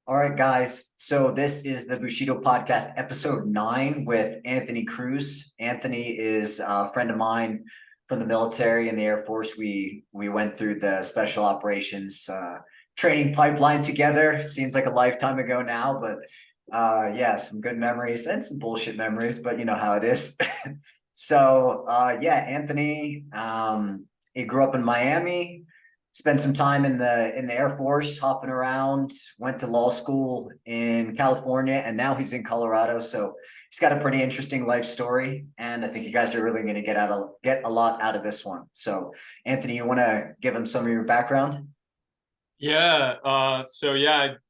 All right, guys. So this is the Bushido Podcast, episode 9 with Anthony Cruz. Anthony is a friend of mine from the military and the Air Force. We went through the special operations training pipeline together. Seems like a lifetime ago now, but yeah, some good memories and some bullshit memories, but you know how it is. Yeah, Anthony, he grew up in Miami, spent some time in the Air Force, hopping around, went to law school in California, and now he's in Colorado. So he's got a pretty interesting life story, and I think you guys are really going to get a lot out of this one. So, Anthony, you want to give him some of your background? I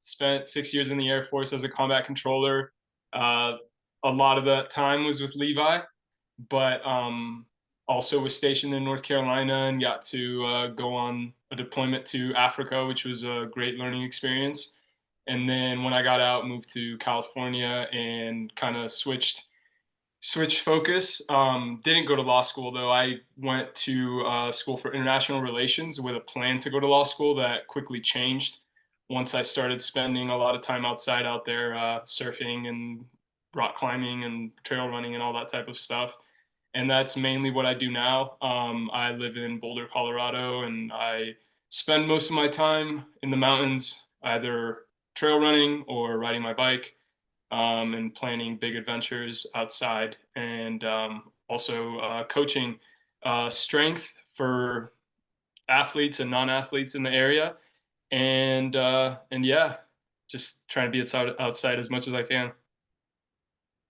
spent 6 years in the Air Force as a combat controller. Uh, a lot of that time was with Levi, but also was stationed in North Carolina and got to go on a deployment to Africa, which was a great learning experience. And then when I got out, moved to California and kind of switch focus. Didn't go to law school though. I went to school for international relations with a plan to go to law school that quickly changed once I started spending a lot of time outside out there, surfing and rock climbing and trail running and all that type of stuff. And that's mainly what I do now. I live in Boulder, Colorado, and I spend most of my time in the mountains, either trail running or riding my bike, and planning big adventures outside, and also coaching strength for athletes and non-athletes in the area, and yeah, just trying to be outside as much as I can.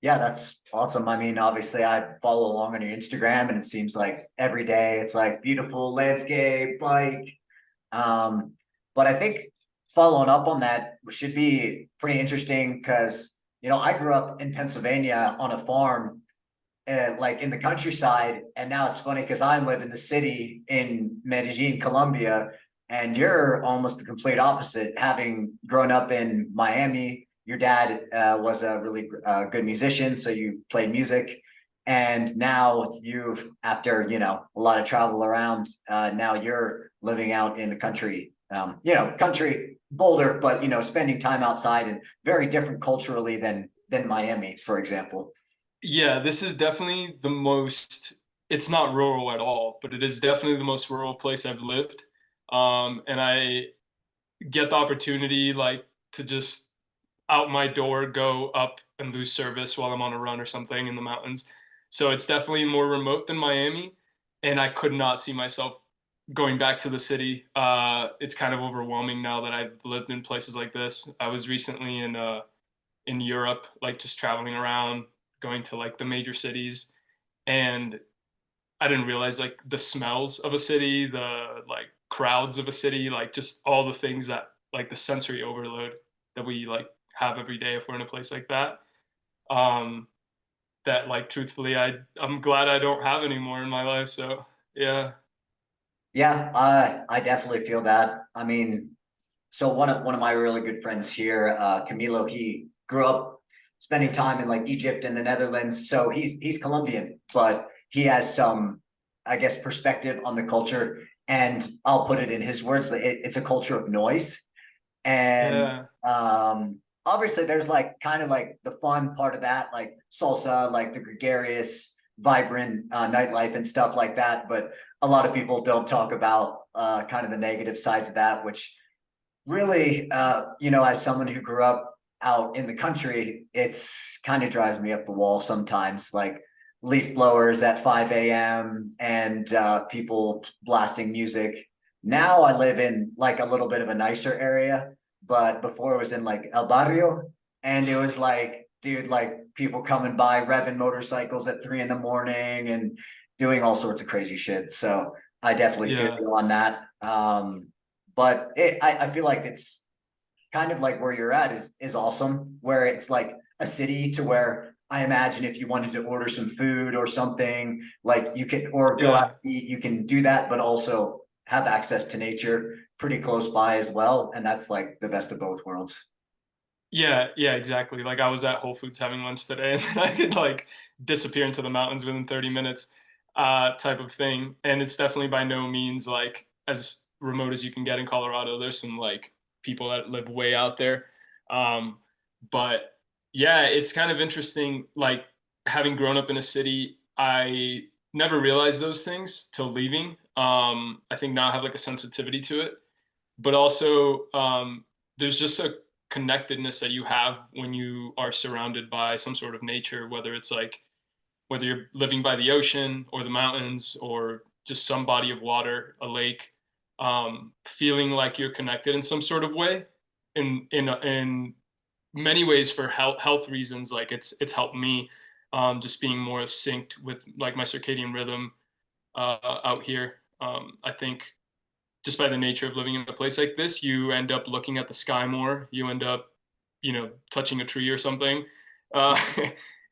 Yeah, that's awesome. I mean, obviously, I follow along on your Instagram, and it seems like every day it's like beautiful landscape, bike. Um, but I think following up on that should be pretty interesting because, I grew up in Pennsylvania on a farm, like in the countryside. And now it's funny because I live in the city in Medellin, Colombia, and you're almost the complete opposite. Having grown up in Miami, your dad was a really good musician, so you played music. And now after, a lot of travel around, now you're living out in the country, country Boulder, but, spending time outside and very different culturally than Miami, for example. Yeah, this is definitely the most, it's not rural at all, but it is definitely the most rural place I've lived. And I get the opportunity like to just out my door go up and lose service while I'm on a run or something in the mountains. So it's definitely more remote than Miami, and I could not see myself going back to the city. It's kind of overwhelming now that I've lived in places like this. I was recently in Europe, like just traveling around, going to like the major cities, and I didn't realize like the smells of a city, the like crowds of a city, like just all the things that like the sensory overload that we like have every day if we're in a place like that. Um, that like truthfully, I'm glad I don't have anymore in my life. So yeah, Yeah, I definitely feel that. I mean, so one of my really good friends here, Camilo, he grew up spending time in like Egypt and the Netherlands. So he's Colombian, but he has some, I guess, perspective on the culture. And I'll put it in his words, it's a culture of noise. And yeah, obviously there's like kind of like the fun part of that, like salsa, like the gregarious, vibrant nightlife and stuff like that. But a lot of people don't talk about kind of the negative sides of that, which really, as someone who grew up out in the country, it's kind of drives me up the wall sometimes, like leaf blowers at 5 a.m. and people blasting music. Now I live in like a little bit of a nicer area, but before it was in like El Barrio, and it was like, dude, like people coming by revving motorcycles at 3 in the morning and doing all sorts of crazy shit. So I definitely feel yeah, you on that. But I feel like it's kind of like where you're at is awesome, where it's like a city to where I imagine if you wanted to order some food or something, like you can, or go out yeah. to eat, you can do that, but also have access to nature pretty close by as well. And that's like the best of both worlds. Yeah, exactly. Like I was at Whole Foods having lunch today, and I could like disappear into the mountains within 30 minutes, type of thing. And it's definitely by no means like as remote as you can get in Colorado. There's some like people that live way out there, Um, but yeah, it's kind of interesting. Like having grown up in a city, I never realized those things till leaving. I think now I have like a sensitivity to it, but also there's just a connectedness that you have when you are surrounded by some sort of nature, whether it's like whether you're living by the ocean or the mountains or just some body of water, a lake, feeling like you're connected in some sort of way. In many ways for health reasons, like it's helped me just being more synced with like my circadian rhythm out here. I think just by the nature of living in a place like this, you end up looking at the sky more. You end up, touching a tree or something. Uh,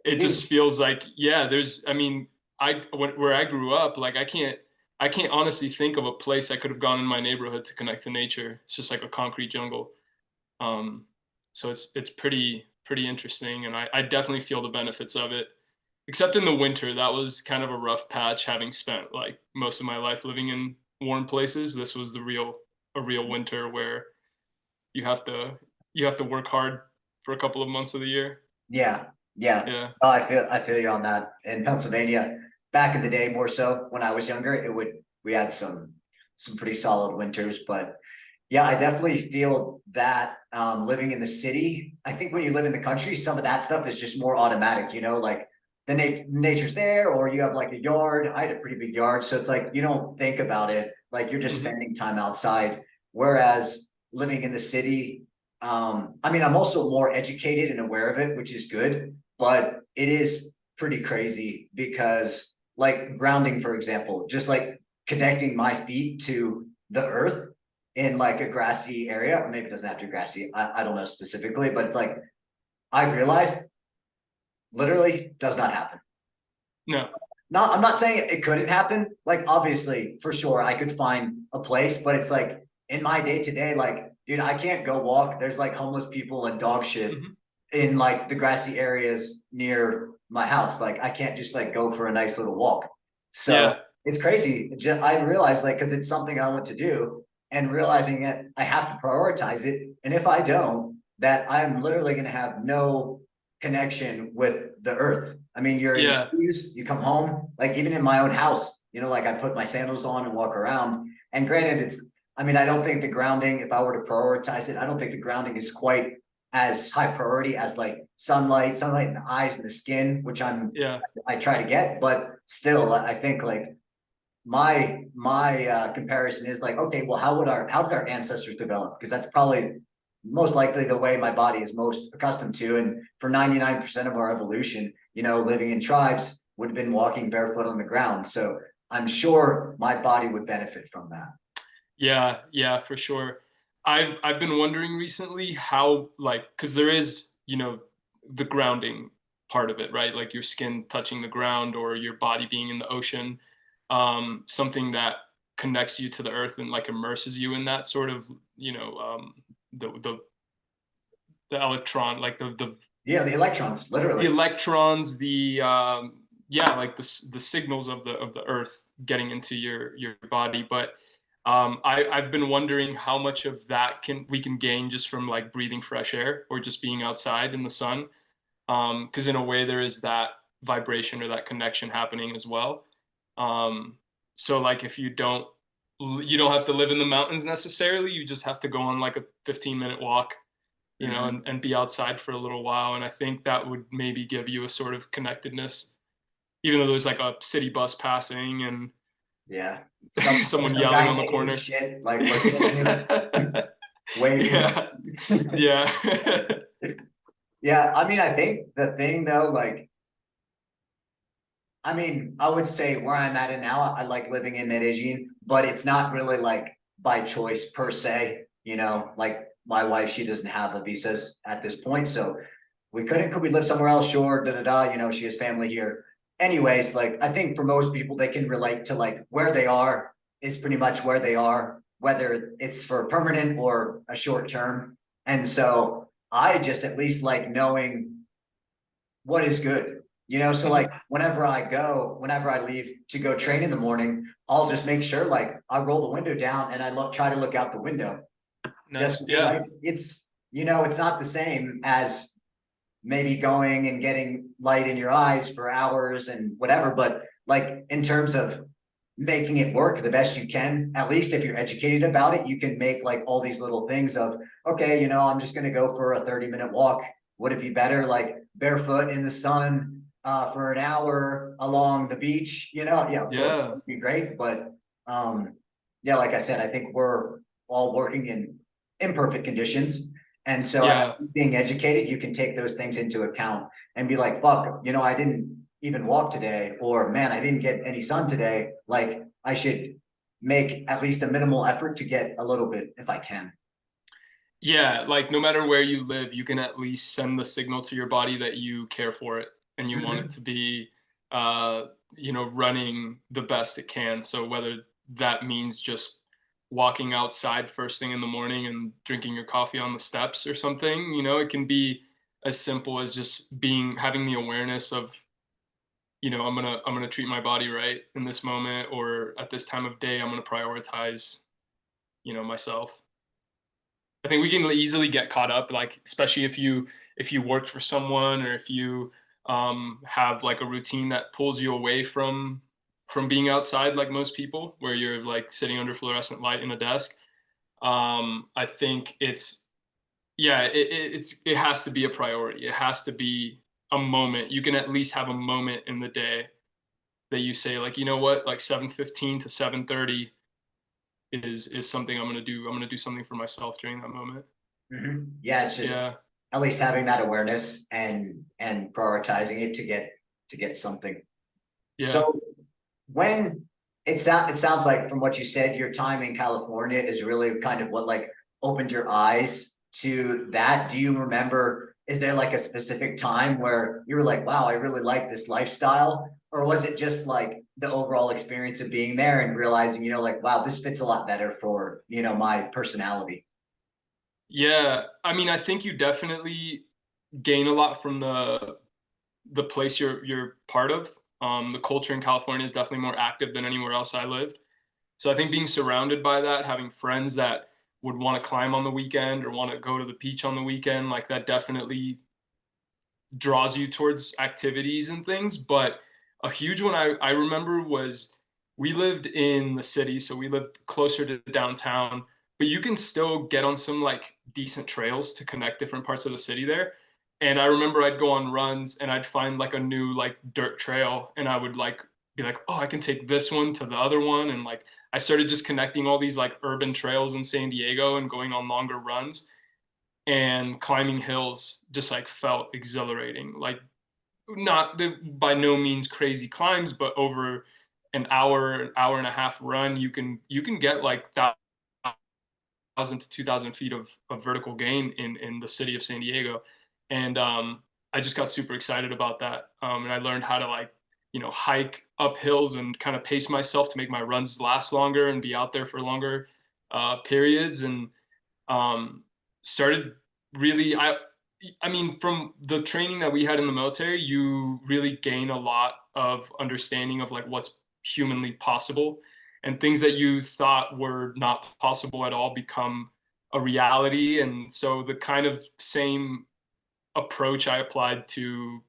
it just feels like, yeah, I mean, where I grew up, like I can't honestly think of a place I could have gone in my neighborhood to connect to nature. It's just like a concrete jungle. Um, so it's pretty interesting, and I definitely feel the benefits of it. Except in the winter, that was kind of a rough patch. Having spent like most of my life living in warm places, this was a real winter where you have to you have to work hard for a couple of months of the year. Yeah, yeah. Yeah. Oh, I feel you on that. In Pennsylvania, back in the day, more so when I was younger, we had some pretty solid winters, but yeah, I definitely feel that living in the city. I think when you live in the country, some of that stuff is just more automatic, like nature's there, or you have like a yard. I had a pretty big yard, so it's like you don't think about it, like you're just Hmm. spending time outside. Whereas living in the city, I mean, I'm also more educated and aware of it, which is good, but it is pretty crazy because, like, grounding, for example, just like connecting my feet to the earth in like a grassy area, or maybe it doesn't have to be grassy. I don't know specifically, but it's like I realized literally does not happen. No. I'm not saying it couldn't happen. Like, obviously, for sure, I could find a place, but it's like in my day to day, like, dude, I can't go walk. There's like homeless people and dog shit Hmm. in like the grassy areas near my house. Like, I can't just like go for a nice little walk. So Yeah. it's crazy. I realized, like, because it's something I want to do, and realizing that I have to prioritize it. And if I don't, that I'm literally going to have no connection with the earth. I mean, you're in Yeah. shoes, you come home, like even in my own house, like I put my sandals on and walk around. And granted, I mean, I don't think the grounding, if I were to prioritize it, I don't think the grounding is quite as high priority as like sunlight in the eyes and the skin, which Yeah. I try to get, but still, I think like my comparison is like, okay, well, how did our ancestors develop? Because that's probably most likely the way my body is most accustomed to. And for 99% of our evolution, living in tribes would have been walking barefoot on the ground. So I'm sure my body would benefit from that. Yeah, yeah, for sure. I've been wondering recently how, like, because there is, the grounding part of it, right? Like your skin touching the ground or your body being in the ocean, something that connects you to the earth and like immerses you in that sort of, the the the electron, like Yeah, the electrons, the literally. electrons, yeah, like the signals of the earth getting into your body. But I've been wondering how much of that can we can gain just from like breathing fresh air or just being outside in the sun. Because in a way there is that vibration or that connection happening as well. Um, so like if you don't have to live in the mountains necessarily, you just have to go on like a 15-minute walk, Mhm. and be outside for a little while. And I think that would maybe give you a sort of connectedness, even though there's like a city bus passing and Yeah. someone Some yelling guy on the taking his corner. shit, like looking at you, waving. Yeah. Yeah. Yeah, I mean, I think the thing though, like, I mean, I would say where I'm at it now, I like living in Medellin, but it's not really like by choice per se. Like my wife, she doesn't have the visas at this point, so could we live somewhere else? Sure, da da da. She has family here. Anyways, like I think for most people, they can relate to like where they are is pretty much where they are, whether it's for permanent or a short term. And so I just at least like knowing what is good. So like Mhm. whenever I leave to go train in the morning, I'll just make sure like I roll the window down and try to look out the window. Just Nice. to be Yeah. like, it's it's not the same as maybe going and getting light in your eyes for hours and whatever, but like in terms of making it work the best you can, at least if you're educated about it, you can make like all these little things of, okay, I'm just going to go for a 30-minute walk. Would it be better like barefoot in the sun for an hour along the beach? Yeah, of course, Yeah. that'd be great. But yeah, like I said, I think we're all working in imperfect conditions. And so at Yeah. least being educated, you can take those things into account and be like, fuck, I didn't even walk today, or man, I didn't get any sun today. Like I should make at least a minimal effort to get a little bit if I can. Yeah, like no matter where you live, you can at least send the signal to your body that you care for it and you want it Mhm. to be uh, running the best it can. So whether that means just walking outside first thing in the morning and drinking your coffee on the steps or something, it can be as simple as just having the awareness of, I'm gonna treat my body right in this moment, or at this time of day, I'm gonna prioritize, myself. I think we can easily get caught up, like especially if you work for someone, or if you have like a routine that pulls you away from being outside, like most people, where you're like sitting under fluorescent light in a desk. I think it has to be a priority. It has to be a moment. You can at least have a moment in the day that you say like, you know what, like 7:15 to 7:30 is something I'm gonna do. I'm gonna do something for myself during that moment. Yeah, it's just Yeah. at least having that awareness and prioritizing it to get something. Yeah. So when it sounds like from what you said, your time in California is really kind of what like opened your eyes to that. Do you remember, is there like a specific time where you were like, wow, I really like this lifestyle? Or was it just like the overall experience of being there and realizing, like, wow, this fits a lot better for, my personality? Yeah. I mean, I think you definitely gain a lot from the place you're part of. The culture in California is definitely more active than anywhere else I lived. So I think being surrounded by that, having friends that would want to climb on the weekend or want to go to the beach on the weekend, like that definitely draws you towards activities and things. But a huge one I remember was we lived in the city, so we lived closer to downtown, but you can still get on some like decent trails to connect different parts of the city there. And I remember I'd go on runs and I'd find like a new like dirt trail, and I would like be like, oh, I can take this one to the other one. And like I started just connecting all these like urban trails in San Diego and going on longer runs, and climbing hills just like felt exhilarating. Like not the by no means crazy climbs, but over an hour and a half run, you can get like 1,000 to 2,000 feet of vertical gain in the city of San Diego. And I just got super excited about that. And I learned how to like, hike up hills and kind of pace myself to make my runs last longer and be out there for longer periods. And um, started really I mean, from the training that we had in the military, you really gain a lot of understanding of like what's humanly possible, and things that you thought were not possible at all become a reality. And so the kind of same approach I applied to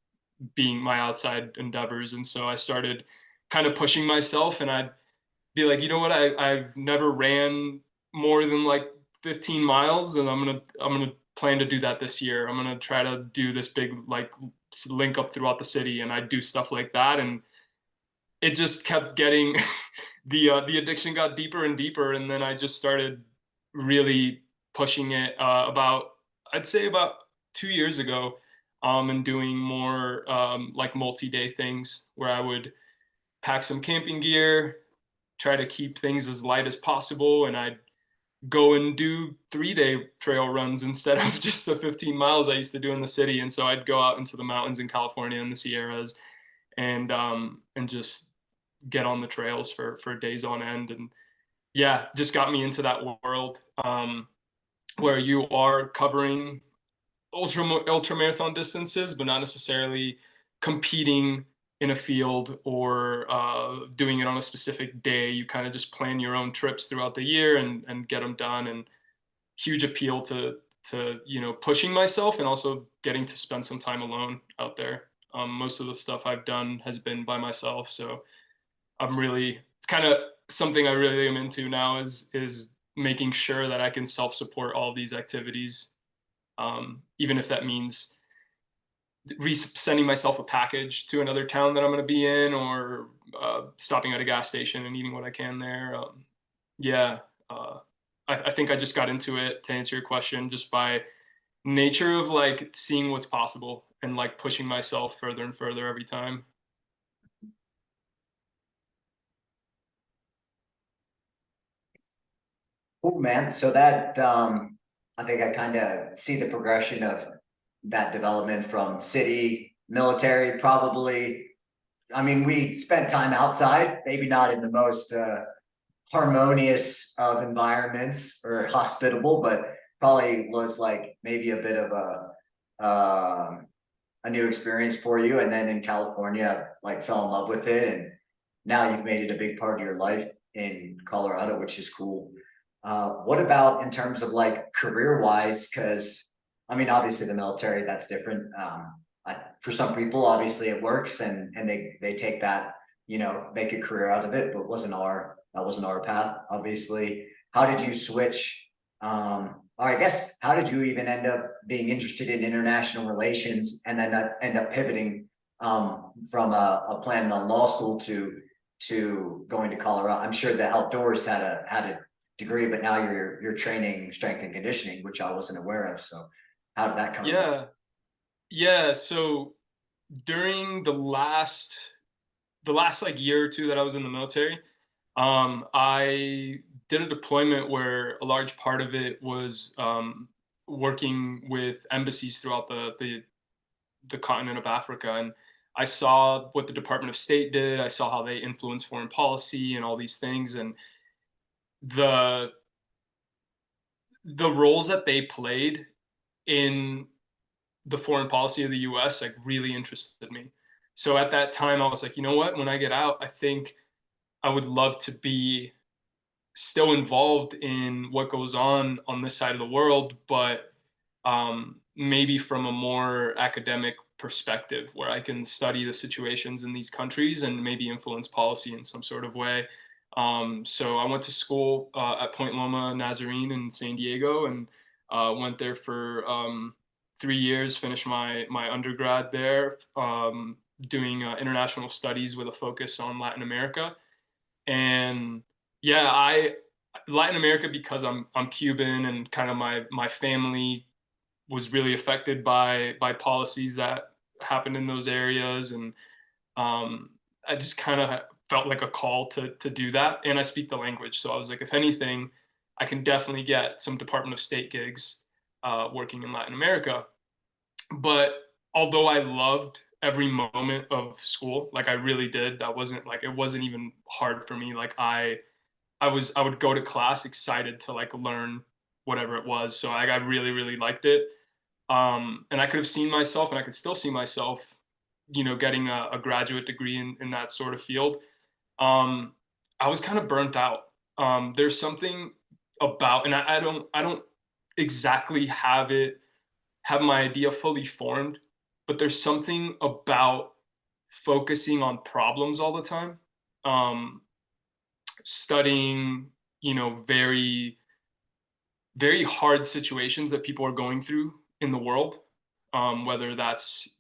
being my outside endeavors. And so I started kind of pushing myself, and I'd be like, you know what, I've never ran more than like 15 miles, and I'm gonna plan to do that this year. I'm gonna try to do this big like link up throughout the city, and I do stuff like that. And it just kept getting the addiction got deeper and deeper, and then I just started really pushing it about, I'd say about 2 years ago, and doing more like multi-day things where I would pack some camping gear, try to keep things as light as possible, and I'd go and do 3-day trail runs instead of just the 15 miles I used to do in the city. And so I'd go out into the mountains in California and the Sierras, and just get on the trails for days on end. And yeah, just got me into that world, where you are covering ultra marathon distances, but not necessarily competing in a field or doing it on a specific day. You kind of just plan your own trips throughout the year and get them done. And huge appeal to pushing myself and also getting to spend some time alone out there. Most of the stuff I've done has been by myself, so it's kind of something I really am into now is making sure that I can self support all these activities, even if that means sending myself a package to another town that I'm going to be in, or stopping at a gas station and eating what I can there. Yeah, uh, I think I just got into it, to answer your question, just by nature of like seeing what's possible and like pushing myself further and further every time. Cool, man. So that I think I kind of see the progression of that development from city, military, probably. I mean, we spent time outside, maybe not in the most harmonious of environments or hospitable, but probably was like maybe a bit of a new experience for you. And then in California, like fell in love with it, and now you've made it a big part of your life in Colorado, which is cool. What about in terms of like career wise? Because I mean, obviously the military, that's different. For some people, obviously it works, and they take that, make a career out of it. But wasn't our path, obviously. How did you switch? Or I guess how did you even end up being interested in international relations, and then end up pivoting from a plan on law school to going to Colorado? I'm sure the outdoors had a degree, but now you're training strength and conditioning, which I wasn't aware of. So how did that come about? Yeah, yeah. So during the last like year or two that I was in the military, I did a deployment where a large part of it was working with embassies throughout the continent of Africa, and I saw what the Department of State did. I saw how they influence foreign policy and all these things, and the the roles that they played in the foreign policy of the US like really interested me. So at that time I was like, you know what, when I get out, I think I would love to be still involved in what goes on this side of the world, but maybe from a more academic perspective where I can study the situations in these countries and maybe influence policy in some sort of way. So I went to school at Point Loma Nazarene in San Diego, and went there for 3 years, finished my undergrad there, doing international studies with a focus on Latin America. And yeah, I Latin America, because I'm Cuban, and kind of my family was really affected by policies that happened in those areas, and um, I just kind of felt like a call to do that, and I speak the language, so I was like, if anything, I can definitely get some Department of State gigs working in Latin America. But although I loved every moment of school, like I really did, that wasn't like it wasn't even hard for me. Like I would go to class excited to like learn whatever it was. So I really, really liked it. And I could have seen myself, and I could still see myself, getting a graduate degree in that sort of field. Um, I was kind of burnt out. There's something about, and I don't exactly have my idea fully formed, but there's something about focusing on problems all the time, um, studying, very, very hard situations that people are going through in the world, whether that's,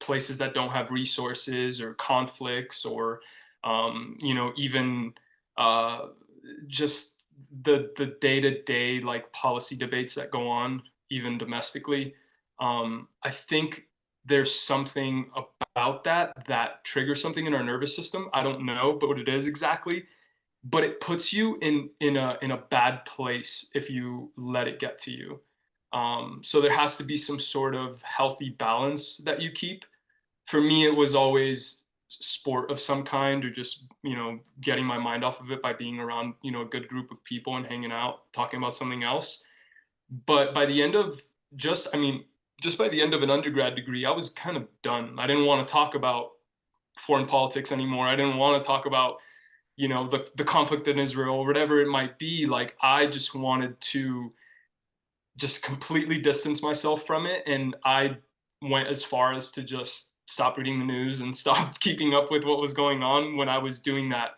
places that don't have resources, or conflicts, or, even uh, just the day to day like policy debates that go on, even domestically. I think there's something about that triggers something in our nervous system. I don't know, but what it is exactly, but it puts you in a bad place if you let it get to you. So there has to be some sort of healthy balance that you keep. For me, it was always sport of some kind, or just getting my mind off of it by being around a good group of people and hanging out talking about something else. But by the end of just I mean just by the end of an undergrad degree, I was kind of done. I didn't want to talk about foreign politics anymore. I didn't want to talk about the conflict in Israel or whatever it might be. Like I just wanted to just completely distanced myself from it, and I went as far as to just stop reading the news and stop keeping up with what was going on when I was doing that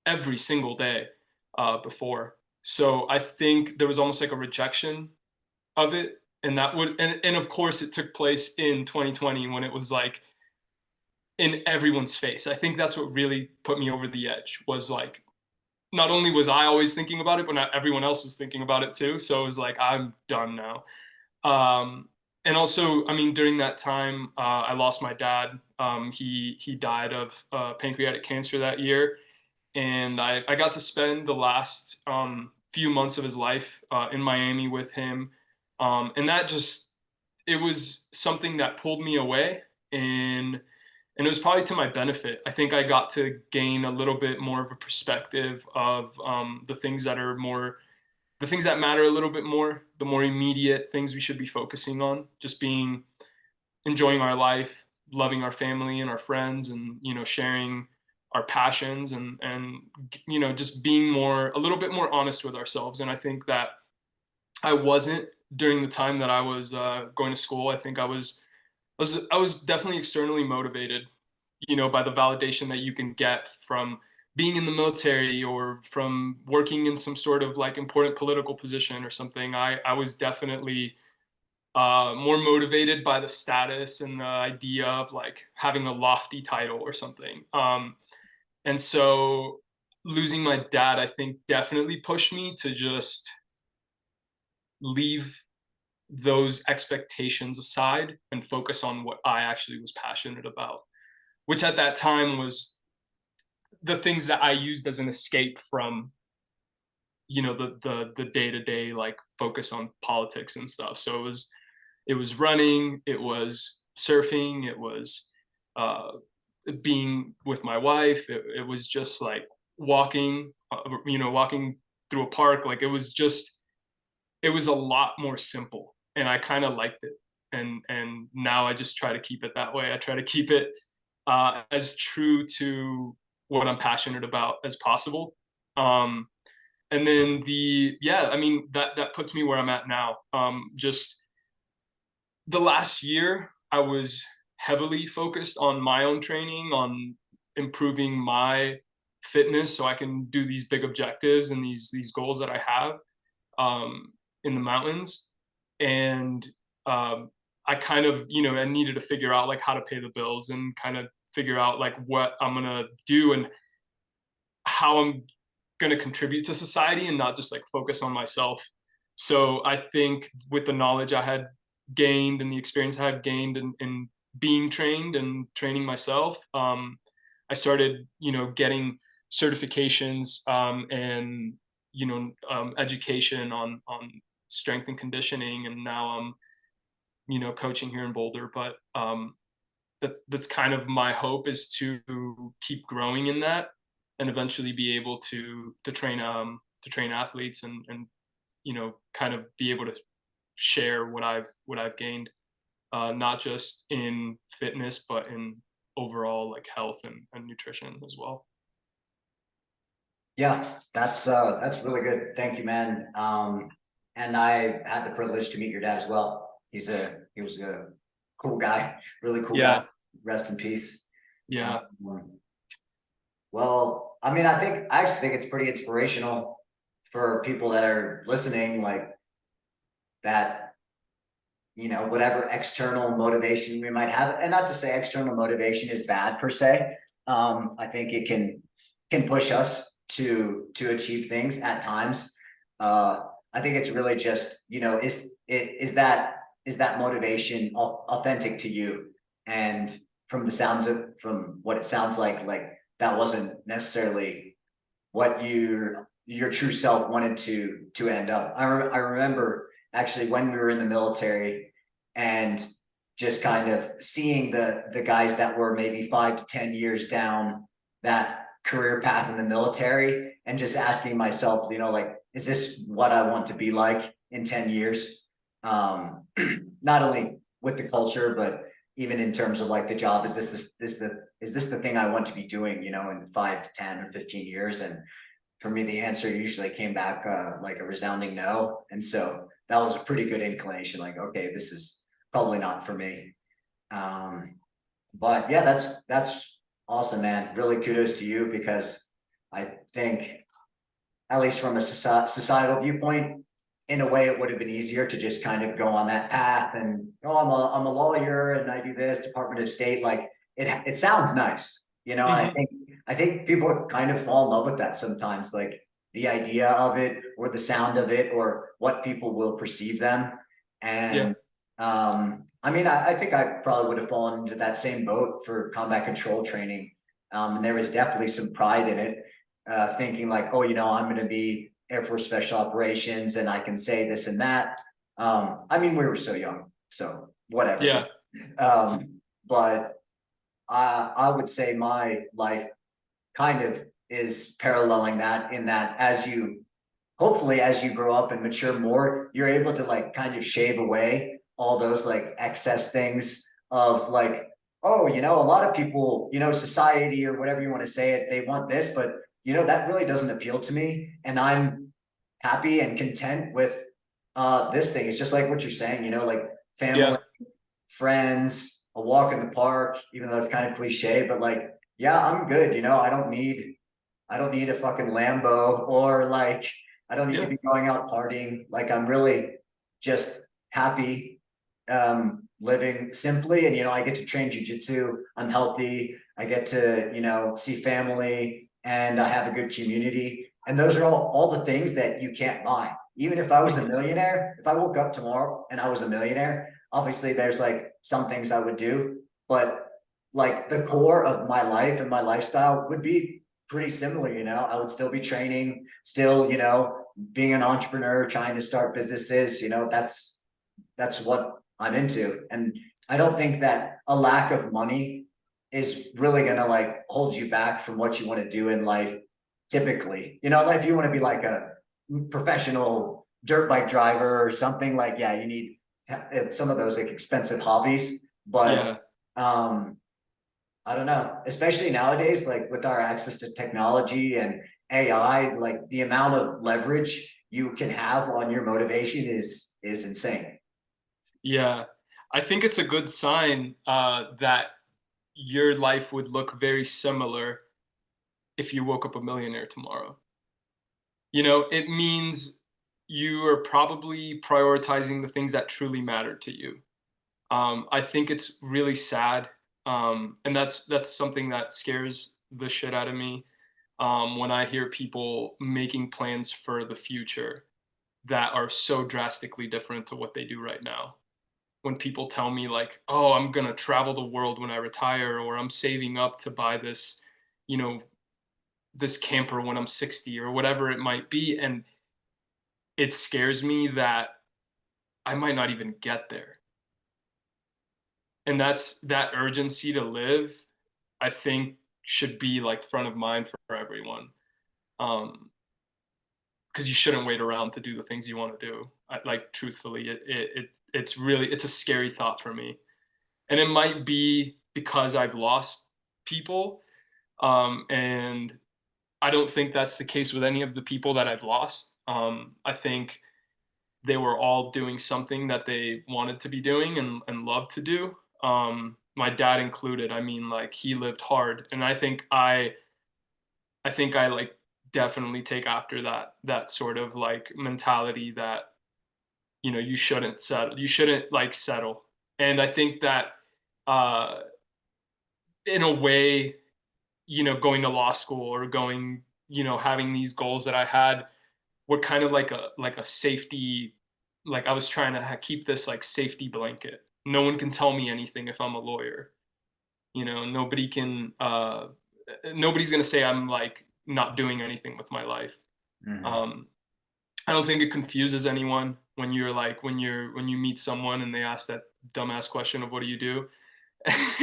every single day before. So I think there was almost like a rejection of it, and that would and of course it took place in 2020 when it was like in everyone's face. I think that's what really put me over the edge was like not only was I always thinking about it, but not everyone else was thinking about it too. So it was like I'm done now. Um, and also, I mean, during that time, I lost my dad. He died of pancreatic cancer that year, and I got to spend the last few months of his life in Miami with him, and that just it was something that pulled me away, and it was probably to my benefit. I think I got to gain a little bit more of a perspective of the things that matter a little bit more, the more immediate things we should be focusing on, just being enjoying our life, loving our family and our friends, and sharing our passions, and just being a little bit more honest with ourselves. And I think that I wasn't during the time that I was going to school. I think I was definitely externally motivated, by the validation that you can get from being in the military or from working in some sort of like important political position or something. I was definitely more motivated by the status and the idea of like having a lofty title or something. And so losing my dad, I think, definitely pushed me to just leave those expectations aside and focus on what I actually was passionate about, which at that time was the things that I used as an escape from the day-to-day like focus on politics and stuff. So it was running, it was surfing, it was uh being with my wife, it was just like walking through a park. Like it was a lot more simple, and I kind of liked it. And now I just try to keep it that way. I try to keep it as true to what I'm passionate about as possible. Um, and then yeah, I mean that puts me where I'm at now. Just the last year, I was heavily focused on my own training, on improving my fitness, so I can do these big objectives and these goals that I have um, in the mountains. And I kind of, I needed to figure out like how to pay the bills and kind of figure out like what I'm gonna do and how I'm gonna contribute to society and not just like focus on myself. So I think with the knowledge I had gained and the experience I had gained in being trained and training myself, I started, getting certifications and education on strength and conditioning, and now I'm coaching here in Boulder. But that's kind of my hope, is to keep growing in that and eventually be able to train athletes and kind of be able to share what I've gained, not just in fitness but in overall like health and nutrition as well. Yeah, that's really good. Thank you, man. And I had the privilege to meet your dad as well. He was a cool guy, really cool guy. Yeah, Rest in peace. yeah, Um, well, I mean, I actually think it's pretty inspirational for people that are listening, like that, whatever external motivation we might have, and not to say external motivation is bad per se. I think it can push us to achieve things at times. I think it's really just, is that motivation authentic to you? And from what it sounds like that wasn't necessarily what your true self wanted to end up. I remember actually when we were in the military and just kind of seeing the guys that were maybe 5 to 10 years down that career path in the military, and just asking myself, like, is this what I want to be like in 10 years? Not only with the culture, but even in terms of like the job, is this the thing I want to be doing, in 5 to 10 or 15 years? And for me, the answer usually came back like a resounding no. And so that was a pretty good inclination. Like, okay, this is probably not for me. Um, but yeah, that's awesome, man. Really kudos to you because I think, at least from a societal viewpoint, in a way, it would have been easier to just kind of go on that path and, oh, I'm a lawyer and I do this, Department of State. Like it sounds nice, you know, and Hmm. I think people kind of fall in love with that sometimes, like the idea of it or the sound of it or what people will perceive them. Yeah. And I mean, I think I probably would have fallen into that same boat for combat control training. And there was definitely some pride in it, thinking like, oh, you know, I'm going to be Air Force Special Operations and I can say this and that. I mean, we were so young, so whatever. Yeah. But I would say my life kind of is paralleling that, in that as you, hopefully as you grow up and mature more, you're able to like kind of shave away all those like excess things of like, oh, you know, a lot of people, you know, society or whatever you want to say it, they want this, but you know, that really doesn't appeal to me. And I'm happy and content with this thing. It's just like what you're saying, you know, like family, Yeah. friends, a walk in the park, even though it's kind of cliche, but like, yeah, I'm good, you know, I don't need a fucking Lambo, or like I don't need to Yeah. be going out partying. Like I'm really just happy living simply, and you know, I get to train jujitsu. I'm healthy. I get to, you know, see family and I have a good community. And those are all the things that you can't buy. Even if I was a Hmm. millionaire, if I woke up tomorrow and I was a millionaire, obviously there's like some things I would do, but like the core of my life and my lifestyle would be pretty similar, you know. I would still be training, still, you know, being an entrepreneur, trying to start businesses, you know, that's what I'm into. And I don't think that a lack of money is really gonna like hold you back from what you want to do in life typically. You know, like if you want to be like a professional dirt bike driver or something, like yeah, you need some of those like expensive hobbies. But Yeah. um I don't know, especially nowadays, like with our access to technology and AI, like the amount of leverage you can have on your motivation is insane. Yeah. I think it's a good sign that your life would look very similar if you woke up a millionaire tomorrow. You know, it means you are probably prioritizing the things that truly matter to you. I think it's really sad, and that's something that scares the shit out of me when I hear people making plans for the future that are so drastically different to what they do right now. When people tell me like, "Oh, I'm gonna travel the world when I retire," or "I'm saving up to buy this, you know, this camper when I'm 60," or whatever it might be, and it scares me that I might not even get there. And that's that urgency to live, I think should be like front of mind for everyone. Because you shouldn't wait around to do the things you want to do. Like truthfully, it's really it's a scary thought for me, and it might be because I've lost people, and I don't think that's the case with any of the people that I've lost. I think they were all doing something that they wanted to be doing and loved to do. My dad included. I mean, like he lived hard, and I think I like definitely take after that sort of like mentality that you shouldn't settle, you shouldn't like settle, and I think that uh, in a way, going to law school or going, having these goals that I had were kind of like a safety, like I was trying to keep this like safety blanket. No one can tell me anything if I'm a lawyer. Nobody can nobody's going to say I'm like not doing anything with my life. Mhm. um I don't think it confuses anyone when you're like when you meet someone and they ask that dumbass question of what do you do.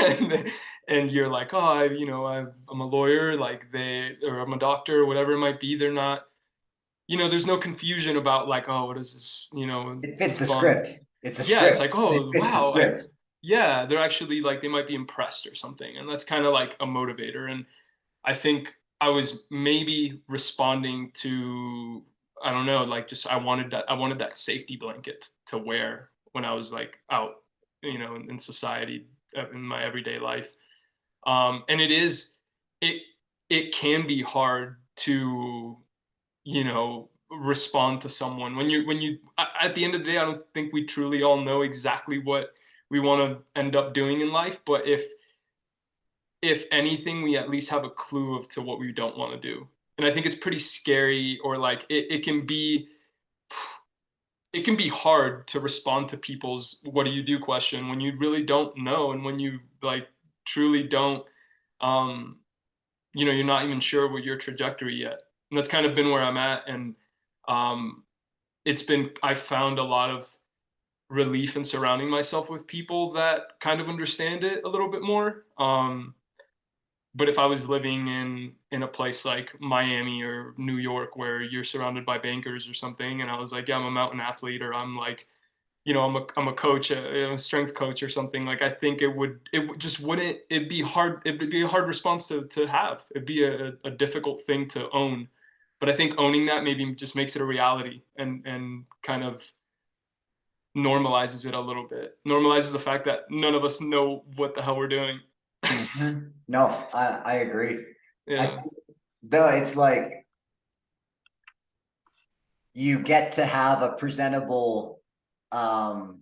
and and you're like, oh, I'm a lawyer, like they, or I'm a doctor or whatever it might be. They're not, there's no confusion about like, oh, what is this, It fits this the bum. script. It's a Yeah, it's script. like, It oh fits the wow, script. yeah, they're actually like they might be impressed or something, and that's kind of like a motivator. And I think I was maybe responding to I don't know, like just I wanted that safety blanket to wear when I was like out, in society, in my everyday life. And it it can be hard to, respond to someone at the end of the day. I don't think we truly all know exactly what we want to end up doing in life, but if anything, we at least have a clue of to what we don't want to do. And I think it's pretty scary, or like it can be hard to respond to people's "what do you do" question when you really don't know, and when you like truly don't, um you're not even sure what your trajectory yet. And that's kind of been where I'm at. And um I found a lot of relief in surrounding myself with people that kind of understand it a little bit more. But if I was living in a place like Miami or New York, where you're surrounded by bankers or something, and I was like, yeah, I'm a mountain athlete, or I'm like, I'm a coach, a strength coach or something, like I think just wouldn't, it'd be a hard response to have. It'd be a difficult thing to own. But I think owning that maybe just makes it a reality, and kind of normalizes it a little bit. Normalizes the fact that none of us know what the hell we're doing. Mhm. No, I agree. I Yeah. think though it's like you get to have a presentable um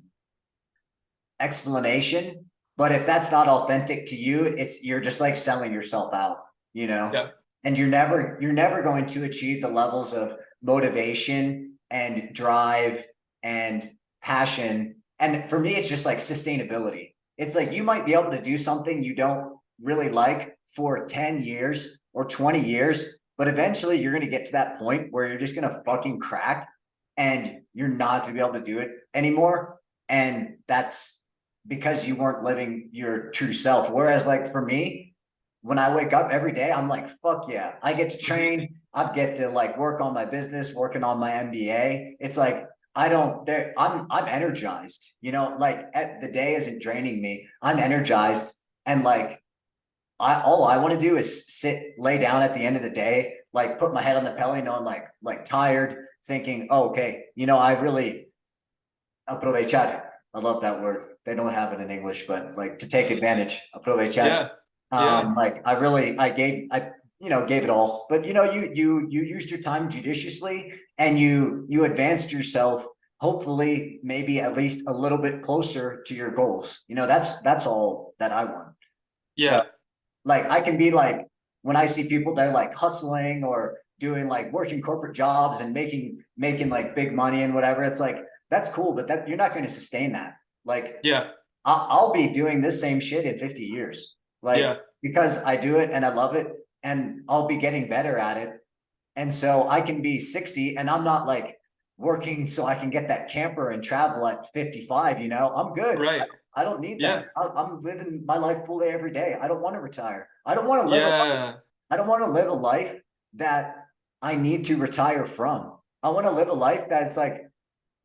explanation, but if that's not authentic to you, you're just like selling yourself out, you know? Yeah. And you're never going to achieve the levels of motivation and drive and passion. And for me, it's just like sustainability. It's like you might be able to do something you don't really like for 10 years or 20 years, but eventually you're going to get to that point where you're just going to fucking crack and you're not going to be able to do it anymore. And that's because you weren't living your true self. Whereas, like for me, when I wake up every day, I'm like, fuck yeah, I get to Mhm. train. I get to like work on my business, working on my MBA. It's like I don't there. I'm energized. Like the day isn't draining me. I'm energized, and like all I want to do is lay down at the end of the day, like put my head on the pillow. I'm like tired, thinking, oh, okay, I really aprovechar. I love that word. They don't have it in English, but like to take advantage, aprovechar. Yeah. Yeah. Like I gave it all, but you used your time judiciously, and you advanced yourself, hopefully maybe at least a little bit closer to your goals. That's all that I want. So Yeah. like I can be like, when I see people that are like hustling or doing like working corporate jobs and making like big money and whatever, it's like that's cool, but that you're not going to sustain that. Like Yeah. I'll be doing this same shit in 50 years, like Yeah. because I do it and I love it, and I'll be getting better at it. And so I can be 60 and I'm not like working so I can get that camper and travel at 55. I'm good. Right. I don't need that. Yeah. I'm living my life fully every day. I don't want to retire. I don't want to live a Yeah. I don't want to live a life that I need to retire from. I want to live a life that's like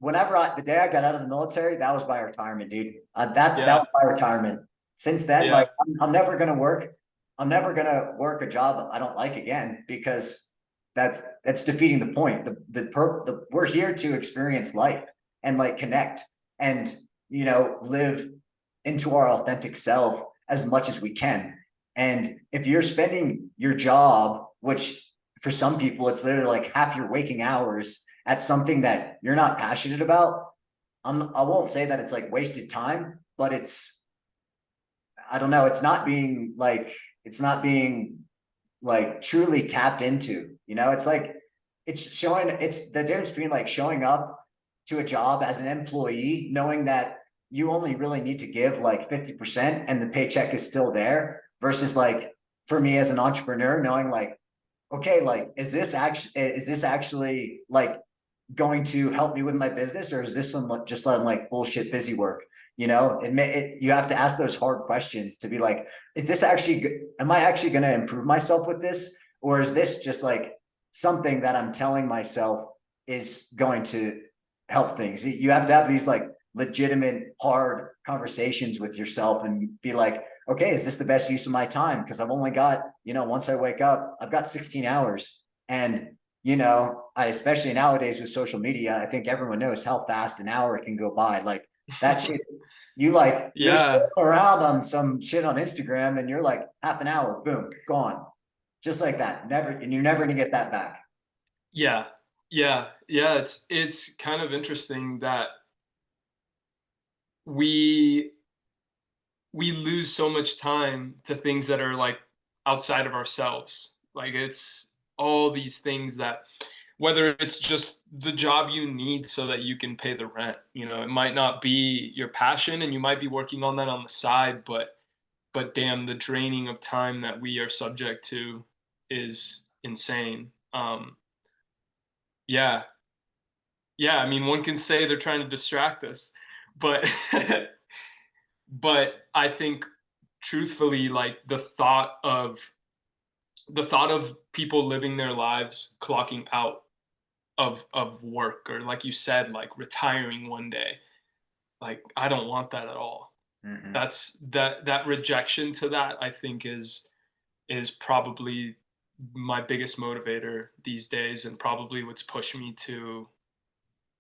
the day I got out of the military, that was my retirement, dude. That Yeah. was my retirement. Since then, like Yeah. I'm never gonna work. I'm never gonna work a job I don't like again, because that's defeating the point. We're here to experience life and like connect and live into our authentic self as much as we can. And if you're spending your job, which for some people it's literally like half your waking hours, at something that you're not passionate about, I won't say that it's like wasted time, but I don't know, it's not being like truly tapped into. It's like it's the difference between like showing up to a job as an employee, knowing that you only really need to give like 50% and the paycheck is still there, versus like for me as an entrepreneur, knowing like, okay, like is this actually like going to help me with my business, or is this some like bullshit busy work? You have to ask those hard questions to be like, is this actually, am I actually going to improve myself with this? Or is this just like something that I'm telling myself is going to help things? You have to have these like legitimate, hard conversations with yourself and be like, okay, is this the best use of my time? Because I've only got, once I wake up, I've got 16 hours. And especially nowadays with social media, I think everyone knows how fast an hour can go by. Like that shit, you're Yeah, scrolling around on some shit on Instagram and you're like half an hour, boom, gone. Just like that. Never, and you're never gonna get that back. yeah, yeah. It's kind of interesting that we we lose so much time to things that are like outside of ourselves. Like it's all these things that, whether it's just the job you need so that you can pay the rent, it might not be your passion and you might be working on that on the side, but damn, the draining of time that we are subject to is insane. Yeah, yeah. I mean, one can say they're trying to distract us, but but I think truthfully, like the thought of people living their lives clocking out of work, or like you said, like retiring one day, like I don't want that at all. Mhm. That rejection to that, I think, is probably my biggest motivator these days, and probably what's pushed me to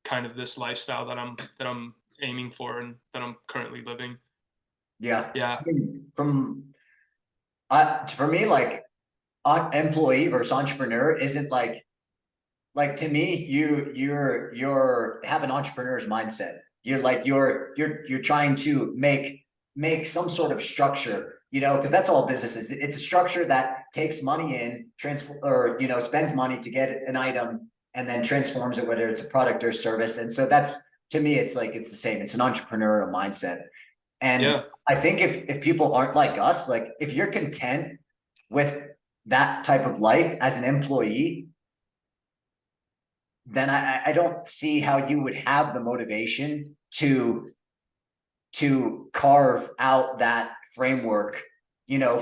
kind of this lifestyle that I'm aiming for and that I'm currently living. Yeah. Yeah. I mean, for me, like employee versus entrepreneur isn't like to me, you're have an entrepreneur's mindset. You're trying to make some sort of structure, because that's all business is. It's a structure that takes money in, transfer or spends money to get an item and then transforms it, whether it's a product or service. And so that's to me, it's like it's the same. It's an entrepreneurial mindset. And Yeah. I think if people aren't like us, like if you're content with that type of life as an employee, then I don't see how you would have the motivation to carve out that framework,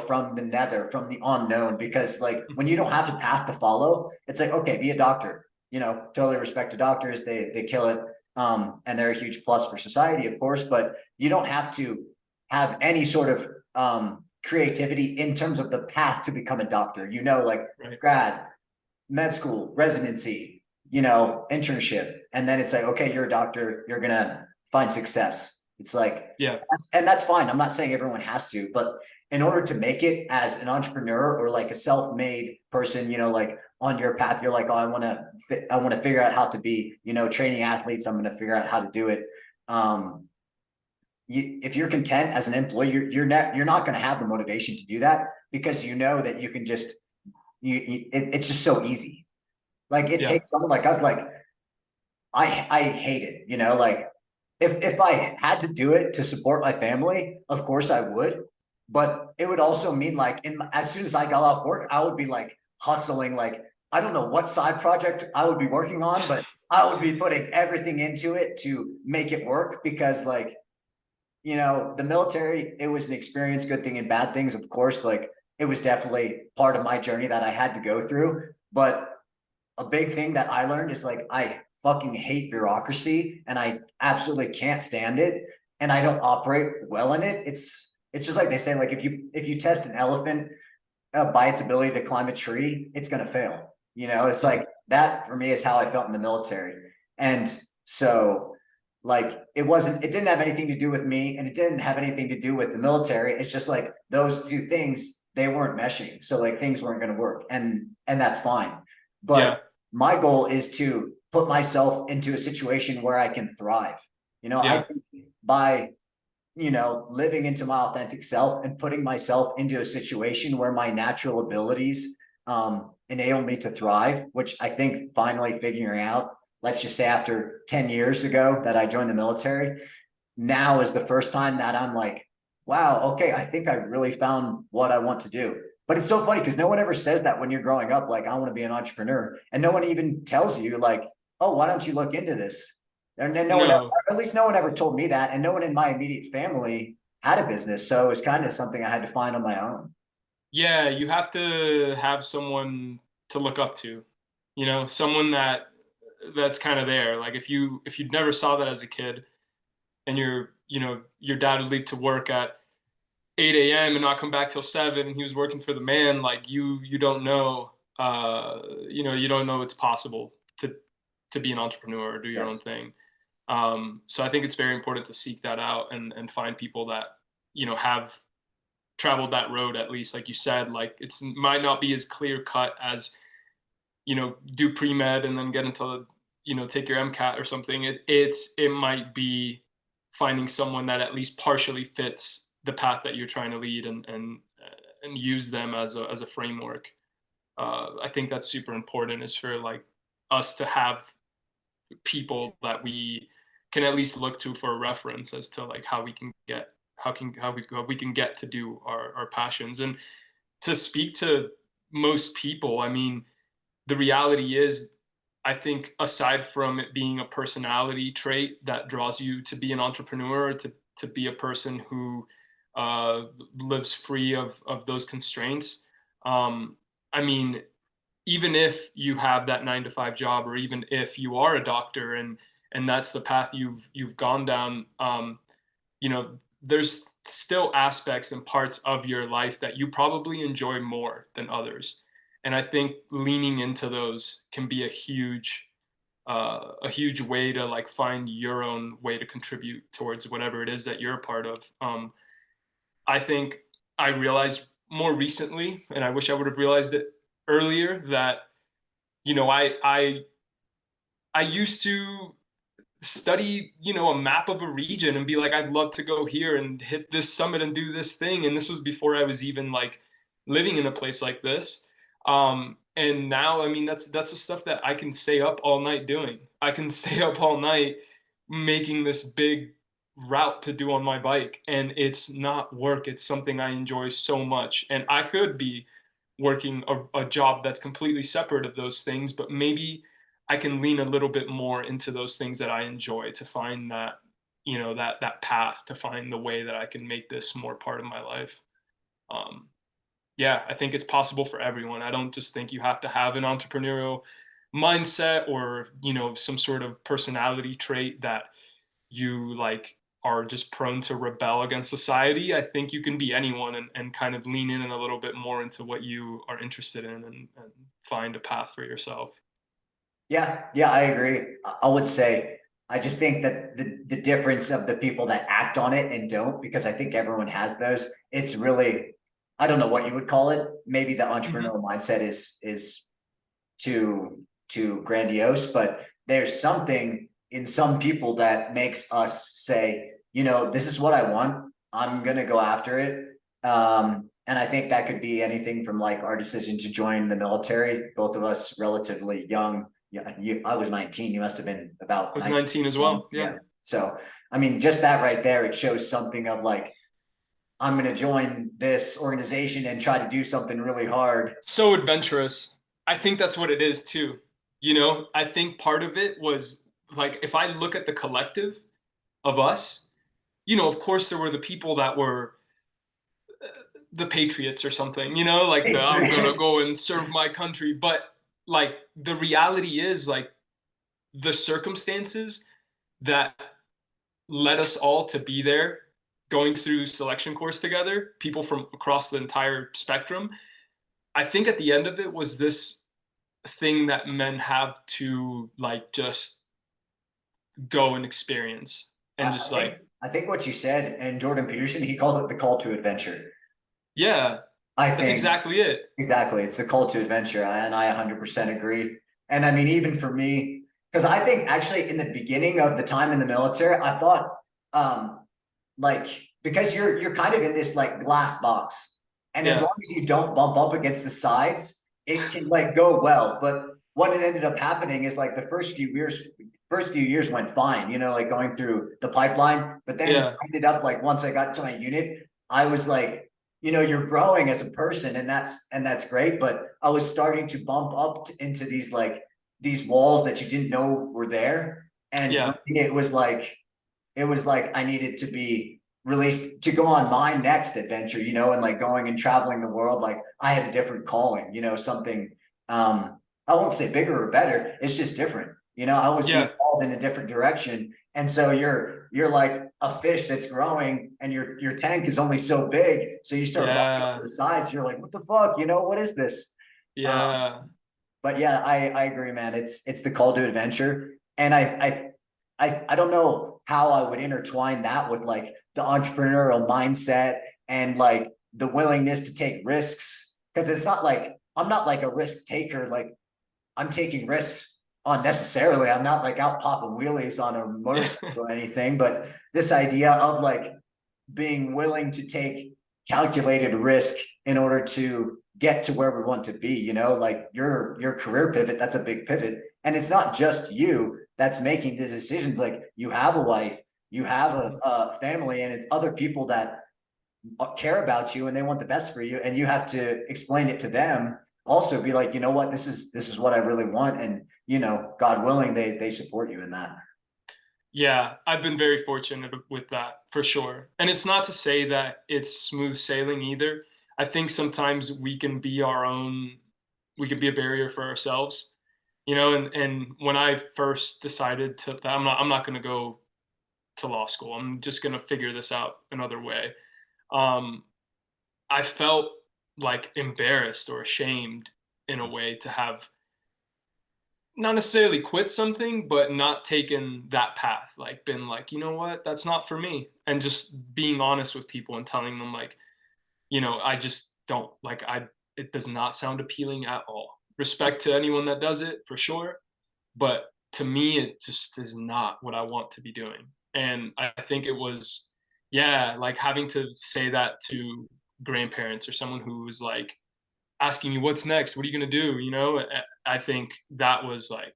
from the nether, from the unknown. Because like when you don't have a path to follow, it's like, okay, be a doctor. Totally respect to doctors. They kill it. And they're a huge plus for society, of course, but you don't have to have any sort of creativity in terms of the path to become a doctor, like Right. grad, med school, residency, internship. And then it's like, okay, you're a doctor, you're gonna find success. It's like Yeah. that's fine. I'm not saying everyone has to, but in order to make it as an entrepreneur or like a self-made person, like on your path, you're like, oh, I want to figure out how to be, training athletes. I'm going to figure out how to do it. Um, if you're content as an employee, you're not going to have the motivation to do that because you know that you can just it's just so easy. Like it Yeah. takes someone like us, like I hate it, like if I had to do it to support my family, of course I would. But it would also mean like as soon as I got off work, I would be like hustling, like I don't know what side project I would be working on, but I would be putting everything into it to make it work because like, the military, it was an experience, good thing and bad things, of course. Like it was definitely part of my journey that I had to go through. But a big thing that I learned is like I fucking hate bureaucracy and I absolutely can't stand it and I don't operate well in it. It's just like they say, like if you test an elephant by its ability to climb a tree, it's gonna fail. It's Mhm. like that for me is how I felt in the military. And so like it didn't have anything to do with me and it didn't have anything to do with the military. It's just like those two things, they weren't meshing. So like things weren't gonna work. And that's fine. Yeah. But my goal is to put myself into a situation where I can thrive. I Yeah. think by living into my authentic self and putting myself into a situation where my natural abilities enable me to thrive, which I think finally figuring out, let's just say after 10 years ago that I joined the military, now is the first time that I'm like, wow, okay, I think I really found what I want to do. But it's so funny because no one ever says that when you're growing up, like, I want to be an entrepreneur. And no one even tells you, like, oh, why don't you look into this? And then no one ever, No. at least no one ever told me that. And no one in my immediate family had a business. So it was kind of something I had to find on my own. Yeah, you have to have someone to look up to, someone that's kind of there. Like if you never saw that as a kid, and your dad would leave to work at 8 a.m. and not come back till 7, and he was working for the man, like you don't know you don't know it's possible to be an entrepreneur or do your own Yes. thing. So I think it's very important to seek that out and find people that have traveled that road, at least, like you said. Like, it's might not be as clear cut as do pre med and then get into take your MCAT or something. It might be finding someone that at least partially fits the path that you're trying to lead, and use them as a framework. I think that's super important, is for like us to have people that we can at least look to for a reference as to like how we can get how we can get to do our passions. And to speak to most people, I mean, the reality is, I think, aside from it being a personality trait that draws you to be an entrepreneur, to be a person who uh, lives free of those constraints. I mean, even if you have that 9 to 5 job, or even if you are a doctor and that's the path you've gone down, there's still aspects and parts of your life that you probably enjoy more than others. And I think leaning into those can be a huge way to like find your own way to contribute towards whatever it is that you're a part of. I think I realized more recently, and I wish I would have realized it earlier, that you know I used to study a map of a region and be like, I'd love to go here and hit this summit and do this thing. And this was before I was even like living in a place like this. And now, I mean, that's the stuff that I can stay up all night doing. I can stay up all night making this big route to do on my bike, and it's not work. It's something I enjoy so much, and I could be working a job that's completely separate of those things, but maybe I can lean a little bit more into those things that I enjoy, to find that, that path, to find the way that I can make this more part of my life. Um, yeah, I think it's possible for everyone. I don't just think you have to have an entrepreneurial mindset, or, some sort of personality trait that you like are just prone to rebel against society. I think you can be anyone, and kind of lean in a little bit more into what you are interested in, and find a path for yourself. Yeah, yeah, I agree. I would say I just think that the difference of the people that act on it and don't, because I think everyone has those. It's really, I don't know what you would call it. Maybe the Mhm. entrepreneurial mindset is too grandiose, but there's something in some people that makes us say, this is what I want. I'm gonna go after it. And I think that could be anything from like our decision to join the military, both of us relatively young. Yeah, I was 19. You must have been I about was 19. 19 as well. Yeah. Yeah. So, I mean, just that right there, it shows something of like, I'm going to join this organization and try to do something really hard. So adventurous. I think that's what it is too. I think part of it was like, if I look at the collective of us, of course there were the people that were the patriots or something, like the I'm gonna Patriots. go and serve my country. But like, the reality is, like, the circumstances that led us all to be there, going through selection course together, people from across the entire spectrum. I think at the end of it was this thing that men have to like just go and experience, and I just think like, I think what you said, and Jordan Peterson, he called it the call to adventure. yeah, I that's think exactly it. exactly, it's the call to adventure, and I 100% agree. And I mean, even for me, because I think actually in the beginning of the time in the military, I thought, um, like because you're kind of in this like glass box, and as Yeah, long as you don't bump up against the sides, it can like go well. But what it ended up happening is like the first few years went fine, like going through the pipeline. But then yeah, ended up like once I got to my unit, I was like, you're growing as a person, and that's great. But I was starting to bump up into these walls that you didn't know were there, and yeah, it was like I needed to be released to go on my next adventure, and like going and traveling the world. Like I had a different calling, something I won't say bigger or better. It's just different. I was being yeah, called in a different direction. And so you're like a fish that's growing, and your tank is only so big. So you start bumping up to yeah, the sides. You're like, what the fuck? What is this? Yeah. But yeah, I agree, man. It's the call to adventure. And I don't know how I would intertwine that with like the entrepreneurial mindset and like the willingness to take risks. Cause it's not like I'm not like a risk taker. Like I'm taking risks unnecessarily. I'm not like out popping wheelies on a motorcycle or anything, but this idea of like being willing to take calculated risk in order to get to where we want to be, you know, like your career pivot, that's a big pivot. And it's not just you that's making the decisions. Like you have a wife, you have a family, and it's other people that care about you and they want the best for you. And you have to explain it to them. Also be like, you know what, this is what I really want. And you know, God willing, they support you in that. Yeah, I've been very fortunate with that for sure. And it's not to say that it's smooth sailing either. I think sometimes we could be a barrier for ourselves, you know, and when I first decided to that I'm not going to go to law school. I'm just going to figure this out another way. Um I felt like embarrassed or ashamed in a way to have not necessarily quit something, but not taken that path. Like, been like, you know what, that's not for me. And just being honest with people and telling them, like, you know, I just don't like, it does not sound appealing at all. Respect to anyone that does it for sure. But to me, it just is not what I want to be doing. And I think it was, yeah, like having to say that to grandparents or someone who was like, asking you what's next, what are you going to do, you know. I think that was like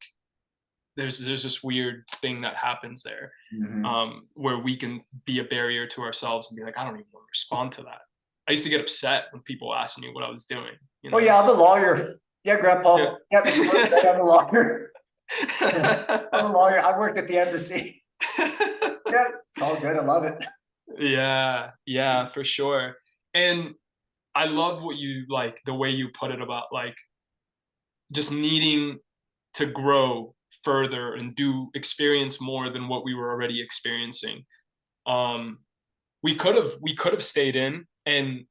there's this weird thing that happens there, Mm-hmm. where we can be a barrier to ourselves and be like, I don't even want to respond to that. I used to get upset when people asked me what I was doing, you Oh know. yeah, It's I'm just a like, lawyer. Yeah, grandpa. Yeah, it's perfect. I'm a lawyer. I'm a yeah. lawyer. I worked at the embassy. Yeah, it's all good. I love it. Yeah, yeah, for sure. And I love what you like the way you put it about like just needing to grow further and do experience more than what we were already experiencing. Um, we could have stayed in and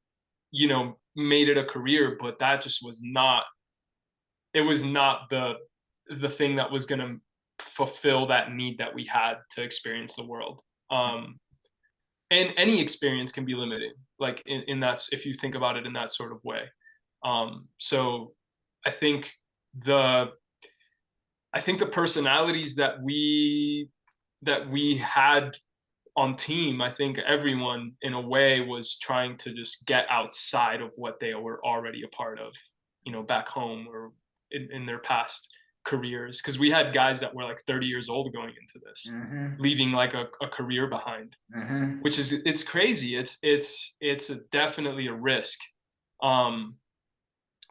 you know made it a career, but that just was not. It was not the thing that was going to fulfill that need that we had to experience the world. Um, and any experience can be limiting, like in that if you think about it in that sort of way. So I think the I think the personalities that we had on team, I think everyone in a way was trying to just get outside of what they were already a part of, you know, back home or in their past careers. Because we had guys that were like 30 years old going into this, Mm-hmm. leaving like a career behind, Mm-hmm. which is it's crazy. It's definitely a risk. Um,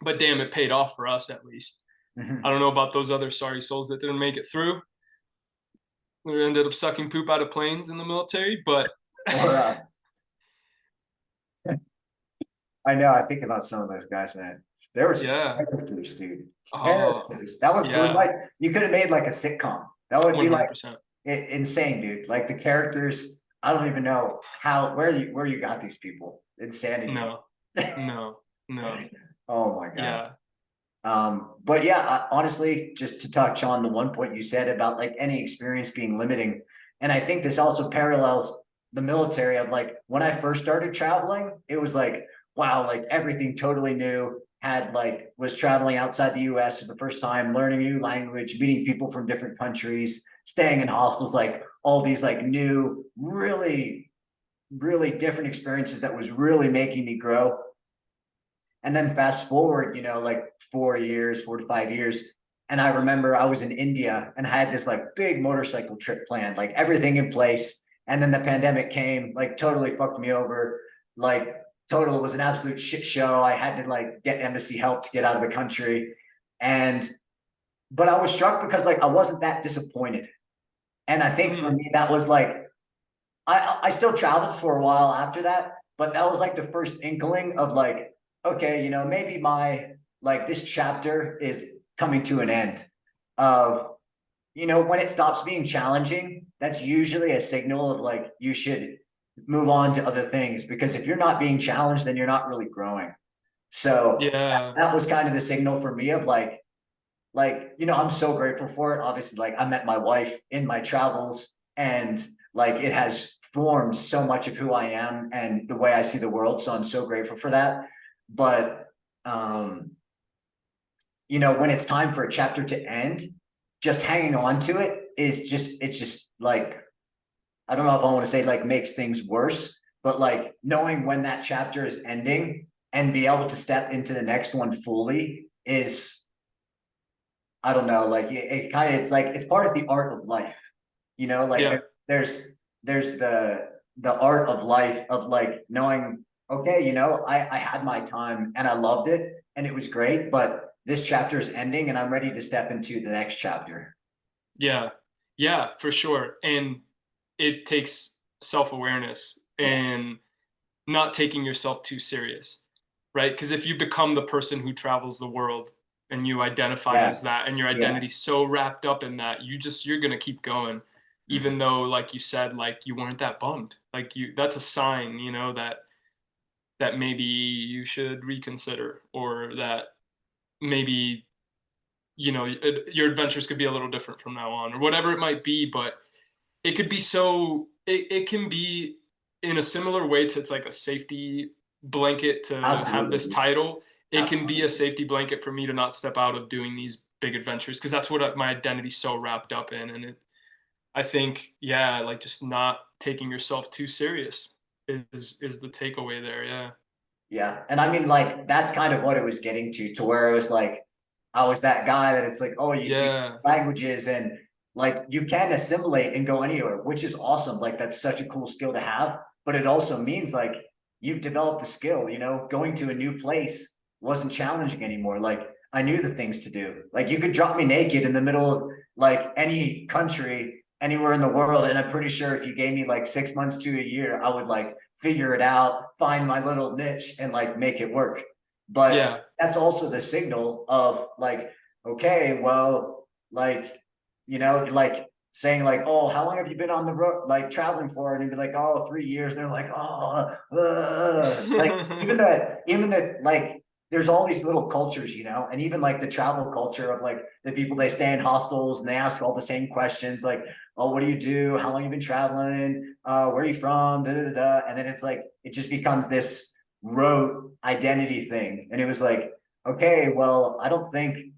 but damn, it paid off for us at least. I Mm-hmm. don't know about those other sorry souls that didn't make it through. We ended up sucking poop out of planes in the military, but Or I know I think about some of those guys, man. There was yeah. characters, dude. Oh, Characters. That was it was yeah, like you could have made like a sitcom. That would be like 100%. insane, dude. Like the characters. I don't even know how where you got these people. Insanity. No, no, no. Oh my god. Yeah. But yeah, honestly, just to touch on the one point you said about like any experience being limiting, and I think this also parallels the military of like when I first started traveling, it was like, wow, like everything totally new, had like was traveling outside the US for the first time, learning a new language, meeting people from different countries, staying in hostels, like all these like new, really different experiences that was really making me grow. And then fast forward, you know, like 4 years, 4 to 5 years. And I remember I was in India and I had this like big motorcycle trip planned, like everything in place. And then the pandemic came, like totally fucked me over. Like total was an absolute shit show. I had to like get embassy help to get out of the country. And but I was struck because like I wasn't that disappointed. And I think for Mm, me that was like I still traveled for a while after that, but that was like the first inkling of like, okay, you know, maybe my like this chapter is coming to an end. Of you know, when it stops being challenging, that's usually a signal of like you should move on to other things because if you're not being challenged, then you're not really growing. So Yeah. that was kind of the signal for me of like, I'm so grateful for it. Obviously, like I met my wife in my travels, and like it has formed so much of who I am and the way I see the world. So I'm so grateful for that. But um, when it's time for a chapter to end, just hanging on to it is just it's just like I don't know if I want to say like makes things worse, but like knowing when that chapter is ending and be able to step into the next one fully is I don't know, like it kind of it's like it's part of the art of life, like Yeah. there's the art of life of like knowing, okay, I had my time and I loved it and it was great, but this chapter is ending and I'm ready to step into the next chapter. Yeah. Yeah, for sure. And it takes self-awareness Yeah, and not taking yourself too serious, right? Because if you become the person who travels the world and you identify yeah, as that and your yeah. identity's so wrapped up in that, you're gonna keep going, Mhm. even though, like you said, like you weren't that bummed. Like that's a sign, that maybe you should reconsider, or that maybe your adventures could be a little different from now on, or whatever it might be. But it could be it can be in a similar way to, it's like a safety blanket to have this Absolutely, title. It can be a absolutely. safety blanket for me to not step out of doing these big adventures, because that's what my identity's so wrapped up in. And I think, yeah, like just not taking yourself too serious is the takeaway there. Yeah. Yeah. And I mean, like, that's kind of what it was getting to where it was like, I was that guy that it's like, oh, you speak Yeah. languages and like you can assimilate and go anywhere, which is awesome. Like, that's such a cool skill to have. But it also means like you've developed a skill, going to a new place wasn't challenging anymore. Like, I knew the things to do. Like, you could drop me naked in the middle of like any country, anywhere in the world. And I'm pretty sure if you gave me like 6 months to a year, I would like figure it out, find my little niche and like make it work. But Yeah. that's also the signal of like, okay, well, like, like saying like, oh, how long have you been on the road, like traveling for? And you'd be like, oh, 3 years. And they're like, oh, like even that, like, there's all these little cultures, and even like the travel culture of like the people they stay in hostels and they ask all the same questions, like, oh, what do you do? How long you been traveling? Where are you from? Da, da, da, da. And then it's like, it just becomes this rote identity thing. And it was like, okay, well, I don't think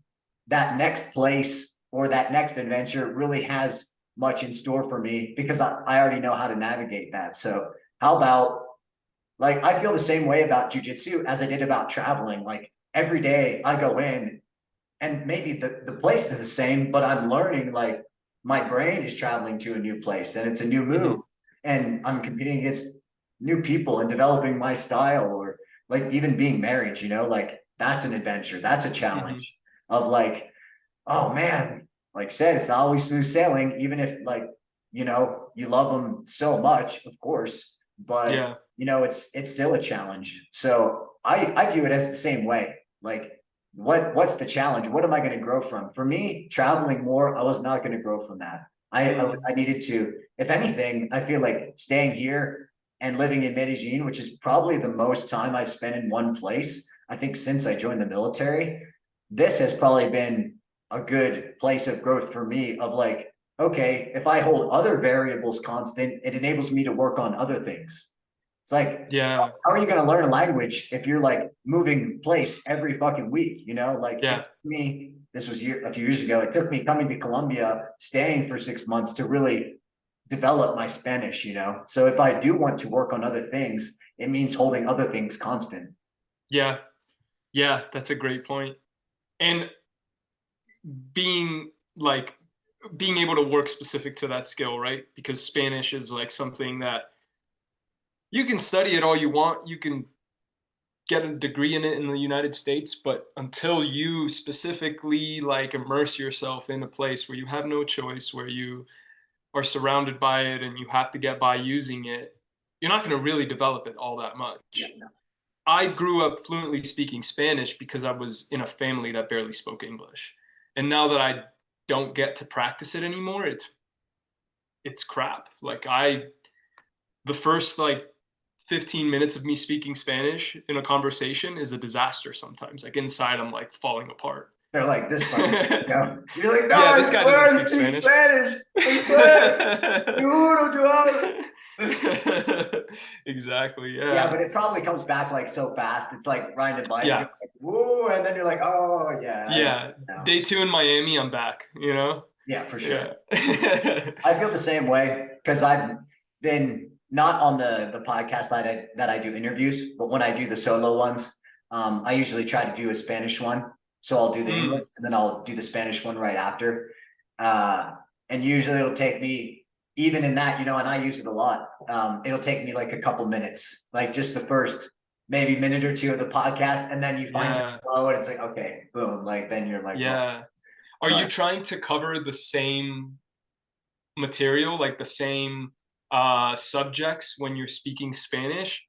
that next place or that next adventure really has much in store for me because I already know how to navigate that. So how about like I feel the same way about jujitsu as I did about traveling. Like every day I go in and maybe the place is the same, but I'm learning like my brain is traveling to a new place and it's a new move. Mhm. And I'm competing against new people and developing my style or like even being married, like that's an adventure. That's a Mhm. challenge of like, oh man, like I said, it's not always smooth sailing, even if like, you love them so much, of course, but Yeah. it's still a challenge. So I view it as the same way. Like what's the challenge? What am I going to grow from? For me, traveling more, I was not going to grow from that. I Mm. needed to, if anything, I feel like staying here and living in Medellin, which is probably the most time I've spent in one place, I think since I joined the military, this has probably been a good place of growth for me of like, okay, if I hold other variables constant, it enables me to work on other things. It's like, Yeah. how are you going to learn a language if you're like moving place every fucking week? Like it Yeah. took me, this was a few years ago, it took me coming to Colombia, staying for 6 months to really develop my Spanish. So if I do want to work on other things, it means holding other things constant. Yeah. Yeah. That's a great point. And being like being able to work specific to that skill, right? Because Spanish is like something that you can study it all you want. You can get a degree in it in the United States, but until you specifically like immerse yourself in a place where you have no choice, where you are surrounded by it and you have to get by using it, you're not going to really develop it all that Yeah. much. I grew up fluently speaking Spanish because I was in a family that barely spoke English. And now that I don't get to practice it anymore, it's crap. Like the first like 15 minutes of me speaking Spanish in a conversation is a disaster sometimes. Like inside, I'm like falling apart. They're like this fucking, you're like, no, Yeah, I this guy doesn't swear to speak speak Spanish. Spanish. I swear. Juro, yo Exactly. Yeah, Yeah. but it probably comes back like so fast. It's like riding a bike. You're Yeah. like, whoa, and then you're like, oh yeah, Yeah. no. Day 2 in Miami, I'm back, you know? Yeah, for sure. Yeah. I feel the same way because I've been not on the podcast that I do interviews, but when I do the solo ones, I usually try to do a Spanish one. So I'll do the English Mm, and then I'll do the Spanish one right after. Uh, and usually it'll take me, even in that, and I use it a lot. It'll take me like a couple minutes, like just the first maybe minute or two of the podcast, and then you find your yeah. flow, and it's like, okay, boom, like then you're like, well, Yeah. Are you but trying to cover the same material, like the same subjects when you're speaking Spanish,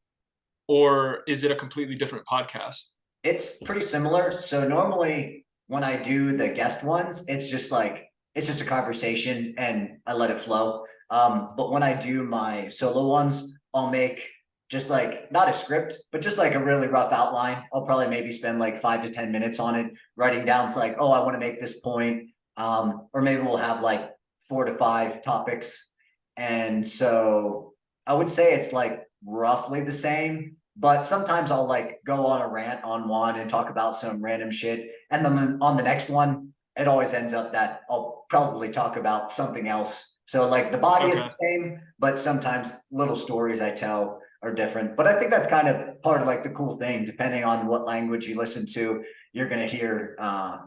or is it a completely different podcast? it's pretty similar. So normally when I do the guest ones, it's just a conversation and I let it flow. But when I do my solo ones, I'll make just like not a script, but just like a really rough outline. I'll probably maybe spend like 5 to 10 minutes on it, writing down. It's like, oh, I want to make this point. Or maybe we'll have like 4 to 5 topics. And so I would say it's like roughly the same, but sometimes I'll like go on a rant on one and talk about some random shit. And then on the next one, it always ends up that I'll probably talk about something else. So like the body is the Okay. same, but sometimes little stories I tell are different. But I think that's kind of part of like the cool thing, depending on what language you listen to, you're gonna hear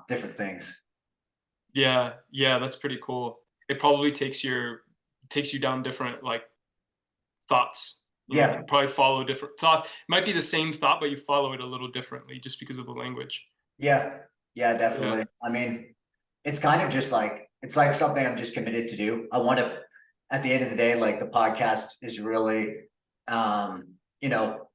different things. Yeah, yeah, that's pretty cool. It probably takes you down different like thoughts. You know, you Yeah, probably follow different thought. It might be the same thought, but you follow it a little differently just because of the language. yeah, yeah, Yeah. definitely. I mean, it's kind of just like it's like something I'm just committed to do. I want to, at the end of the day, like the podcast is really, um, you know,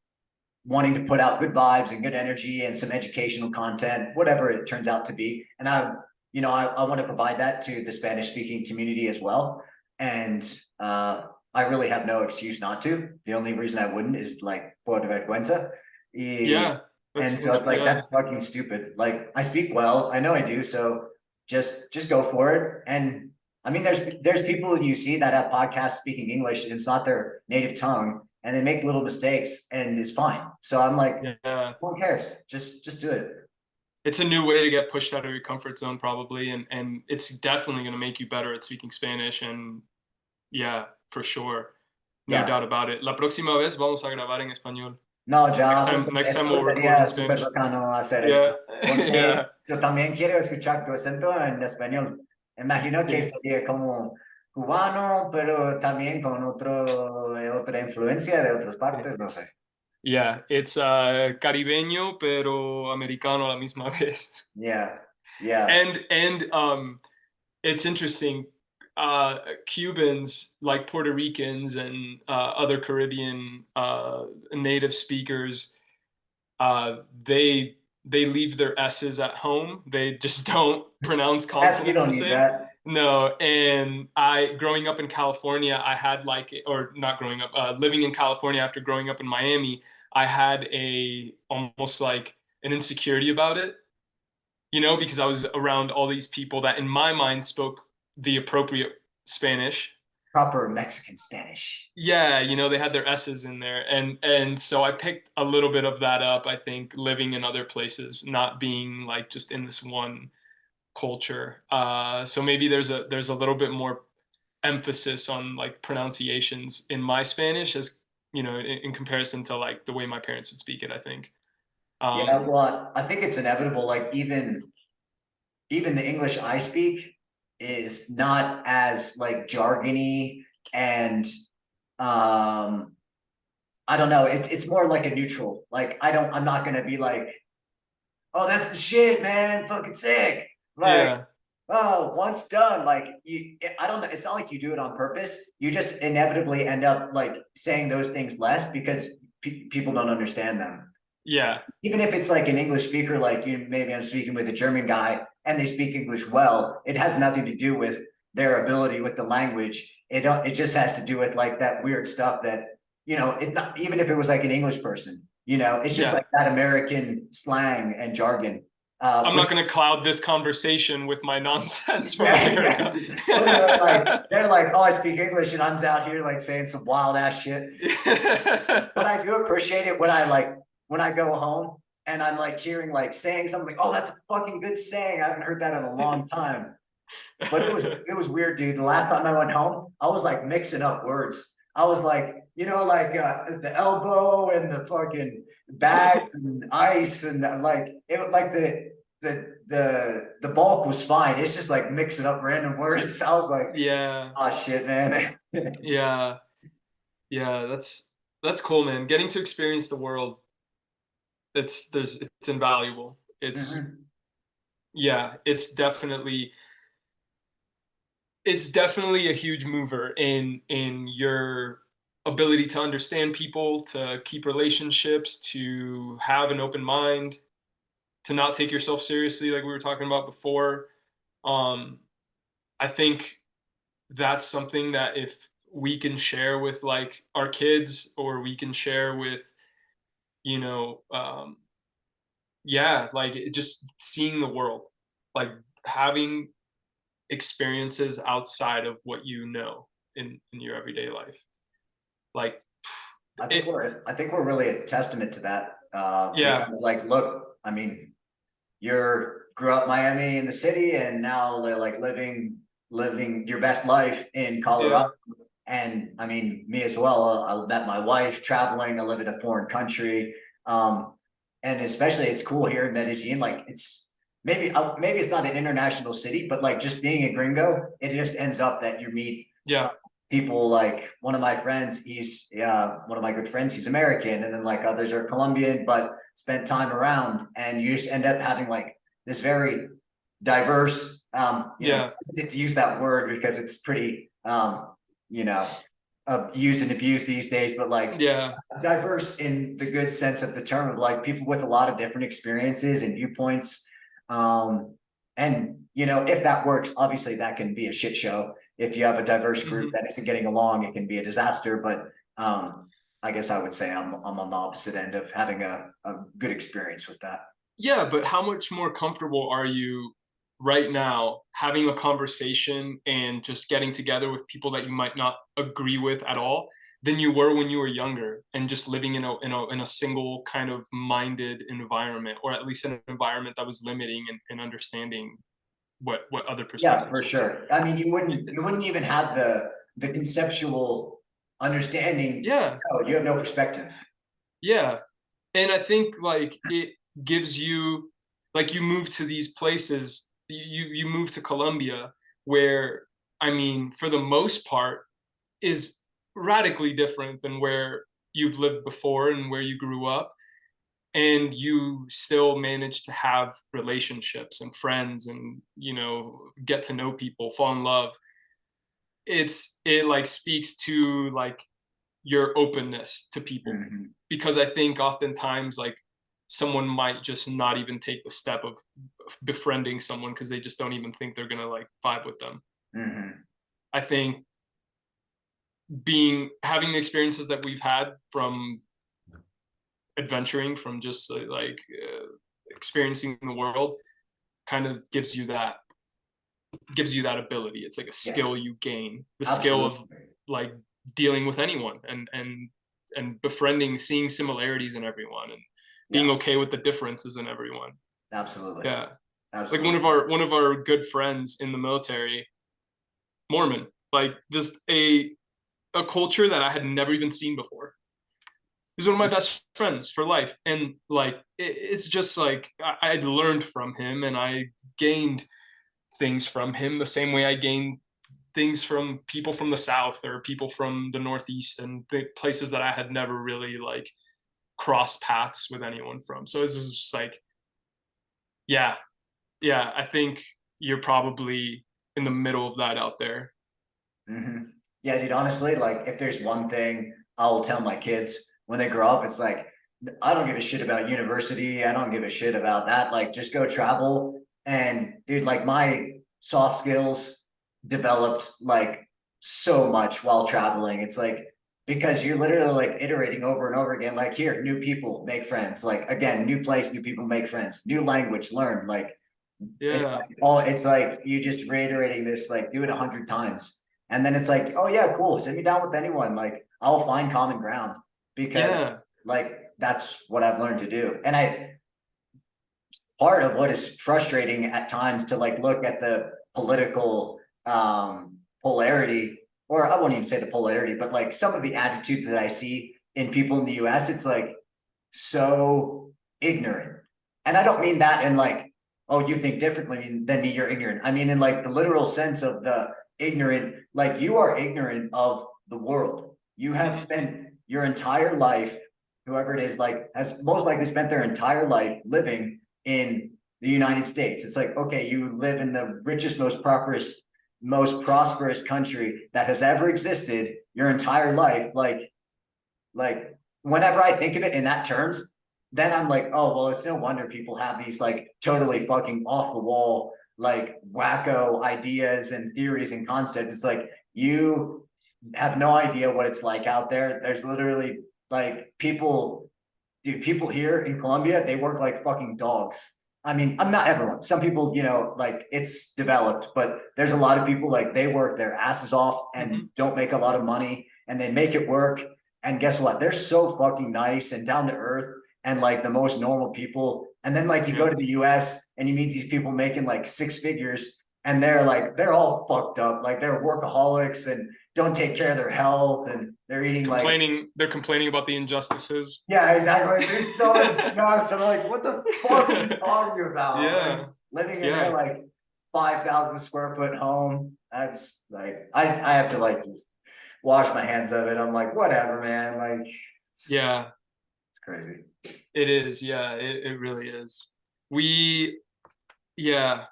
wanting to put out good vibes and good energy and some educational content, whatever it turns out to be. And I want to provide that to the Spanish speaking community as well. And I really have no excuse not to. The only reason I wouldn't is like por vergüenza. Yeah. And so That's it's like yeah. that's fucking stupid. Like I speak well, I know I do. So just go for it. And I mean, there's people you see that have podcasts speaking English, and it's not their native tongue, and they make little mistakes, and it's fine. So I'm like, Yeah. who cares? Just do it. It's a new way to get pushed out of your comfort zone probably, and it's definitely going to make you better at speaking Spanish and yeah, for sure. No Yeah. doubt about it. La próxima vez vamos a grabar en español. No, ya, pues, Next time esto we'll record in sería súper Spanish. bacano hacer esto, Yeah. porque Yeah. yo también quiero escuchar tu acento en español. Imagino que Sí. sería como cubano, pero también con otra influencia de otras partes, no sé. Yeah, it's caribeño pero americano a la misma vez. Yeah, yeah. And it's interesting. Cubans, like Puerto Ricans and other Caribbean native speakers, uh, they they leave their s's at home. They just don't pronounce That's, you consonants don't the need same. that. No, and I growing up in California, I had like, or not growing up, living in California after growing up in Miami, I had a almost like an insecurity about it, you know, because I was around all these people that in my mind spoke the appropriate Spanish. Proper Mexican Spanish. Yeah, you know, they had their S's in there. And so I picked a little bit of that up, I think, living in other places, not being like just in this one culture. So maybe there's a little bit more emphasis on like pronunciations in my Spanish as you know, in comparison to like the way my parents would speak it, I think. Yeah, Um, well, I think it's inevitable. Like even the English I speak is not as like jargony and um I don't know, it's more like a neutral. Like I'm not gonna be like, oh, that's the shit, man, fucking sick. Like, yeah, oh, once done, like I don't know, it's not like you do it on purpose. You just inevitably end up like saying those things less because people don't understand them. yeah, Even if it's like an English speaker, like maybe I'm speaking with a German guy and they speak English well, it has nothing to do with their ability with the language. It just has to do with like that weird stuff that you know, it's not even if it was like an English person, you know, it's just Yeah. like that American slang and jargon. I'm With not going to cloud this conversation with my nonsense from yeah, yeah. America. Well, they're like, oh, I speak English, and I'm out here like saying some wild ass shit. But I do appreciate it when I go home and I'm like hearing like saying something like, oh, that's a fucking good saying. I haven't heard that in a long time. But it was weird, dude. The last time I went home, I was like mixing up words. I was like, you know, like the elbow and the fucking bags and ice and like it like the bulk was fine. It's just like mixing up random words. I was like, Yeah. oh shit, man. Yeah. Yeah. That's cool, man. Getting to experience the world, it's invaluable. It's Mhm. yeah, it's definitely a huge mover in your ability to understand people, to keep relationships, to have an open mind, to not take yourself seriously like we were talking about before. um I think that's something that if we can share with like our kids, or we can share with, you know, yeah, like just seeing the world, like having experiences outside of what you know in your everyday life, like it. I think we're really a testament to that. Yeah. Because like, look, I mean, you're grew up Miami in the city and now like living your best life in Colorado. Yeah. And I mean, me as well. I met my wife traveling. I live in a foreign country. Um, and especially it's cool here in Medellin. Like it's maybe it's not an international city, but like just being a gringo, it just ends up that you meet uh, Yeah. people like one of my friends. He's one of my good friends. He's American, and then like others are Colombian, but spent time around, and you just end up having like this very diverse. Yeah. Hesitant to use that word because it's pretty you know, used and abused these days, but like Yeah. diverse in the good sense of the term of like people with a lot of different experiences and viewpoints. Um, and you know, if that works, obviously that can be a shit show. If you have a diverse group Hmm. that isn't getting along, it can be a disaster. But I guess I would say I'm on the opposite end of having a good experience with that. Yeah, but how much more comfortable are you right now having a conversation and just getting together with people that you might not agree with at all than you were when you were younger and just living in a single kind of minded environment, or at least an environment that was limiting and understanding what other Yeah, perspectives for were. sure. I mean, you wouldn't even have the conceptual understanding. Yeah. Oh, you have no perspective. Yeah. And I think like it gives you, like, you move to these places, you move to Colombia, where, I mean, for the most part is radically different than where you've lived before and where you grew up, and you still manage to have relationships and friends and, you know, get to know people, fall in love. It like speaks to like your openness to people, Mhm, because I think oftentimes like someone might just not even take the step of befriending someone because they just don't even think they're gonna like vibe with them. mhm. I think being having the experiences that we've had from adventuring, from just experiencing the world, kind of gives you that ability. It's like a Yeah, skill you gain, the skill of absolutely. like dealing with anyone and befriending, seeing similarities in everyone, and being Yeah, okay with the differences in everyone. absolutely. Yeah. Like one of Absolutely. our one of our good friends in the military, Mormon, like just a culture that I had never even seen before. He's one of my best friends for life, and like it's just like I learned from him, and I gained things from him the same way I gained things from people from the South or people from the Northeast and the places that I had never really like crossed paths with anyone from. So this is just like, yeah, yeah, I think you're probably in the middle of that out there. Mhm. Yeah, dude, honestly, like if there's one thing I'll tell my kids when they grow up, it's like, I don't give a shit about university. I don't give a shit about that. Like, just go travel. And dude, like my soft skills developed like so much while traveling. It's like because you're literally like iterating over and over again. Like here, new people make friends. Like again, new place, new people make friends. New language, learn. Like it's Yeah. like all it's like you just reiterating this, like do it 100 times. And then it's like, oh yeah, cool. Sit me down with anyone. Like I'll find common ground because Yeah. like that's what I've learned to do. And I part of what is frustrating at times to like look at the political polarity, or I won't even say the polarity, but like some of the attitudes that I see in people in the US, it's like so ignorant. And I don't mean that in like, oh, you think differently than me, you're ignorant. I mean in like the literal sense of the ignorant, like you are ignorant of the world. You have Hmm. spent your entire life, whoever it is, like has most likely spent their entire life living in the United States. It's like, okay, you live in the richest, most prosperous country that has ever existed your entire life. Like whenever I think of it in that terms, then I'm like, oh well, it's no wonder people have these like totally fucking off the wall, like wacko ideas and theories and concepts. It's like you have no idea what it's like out there. There's literally like people, dude, people here in Colombia, they work like fucking dogs. I mean, I'm not everyone. Some people, like it's developed, but there's a lot of people like they work their asses off Hmm. and don't make a lot of money and they make it work. And guess what? They're so fucking nice and down to earth and like the most normal people. And then like you go Yeah. to the US and you meet these people making like six figures and they're all fucked up. Like they're workaholics and don't take care of their health and they're eating like They're complaining about the injustices. yeah, exactly. There's so unjust. I'm like, what the fuck are you talking about? Like Yeah. living in their Yeah. like 5,000 square foot home. That's like I have to like just wash my hands of it. I'm like, whatever, man. Like Yeah. it's crazy. It is. Yeah. It really is. We, yeah,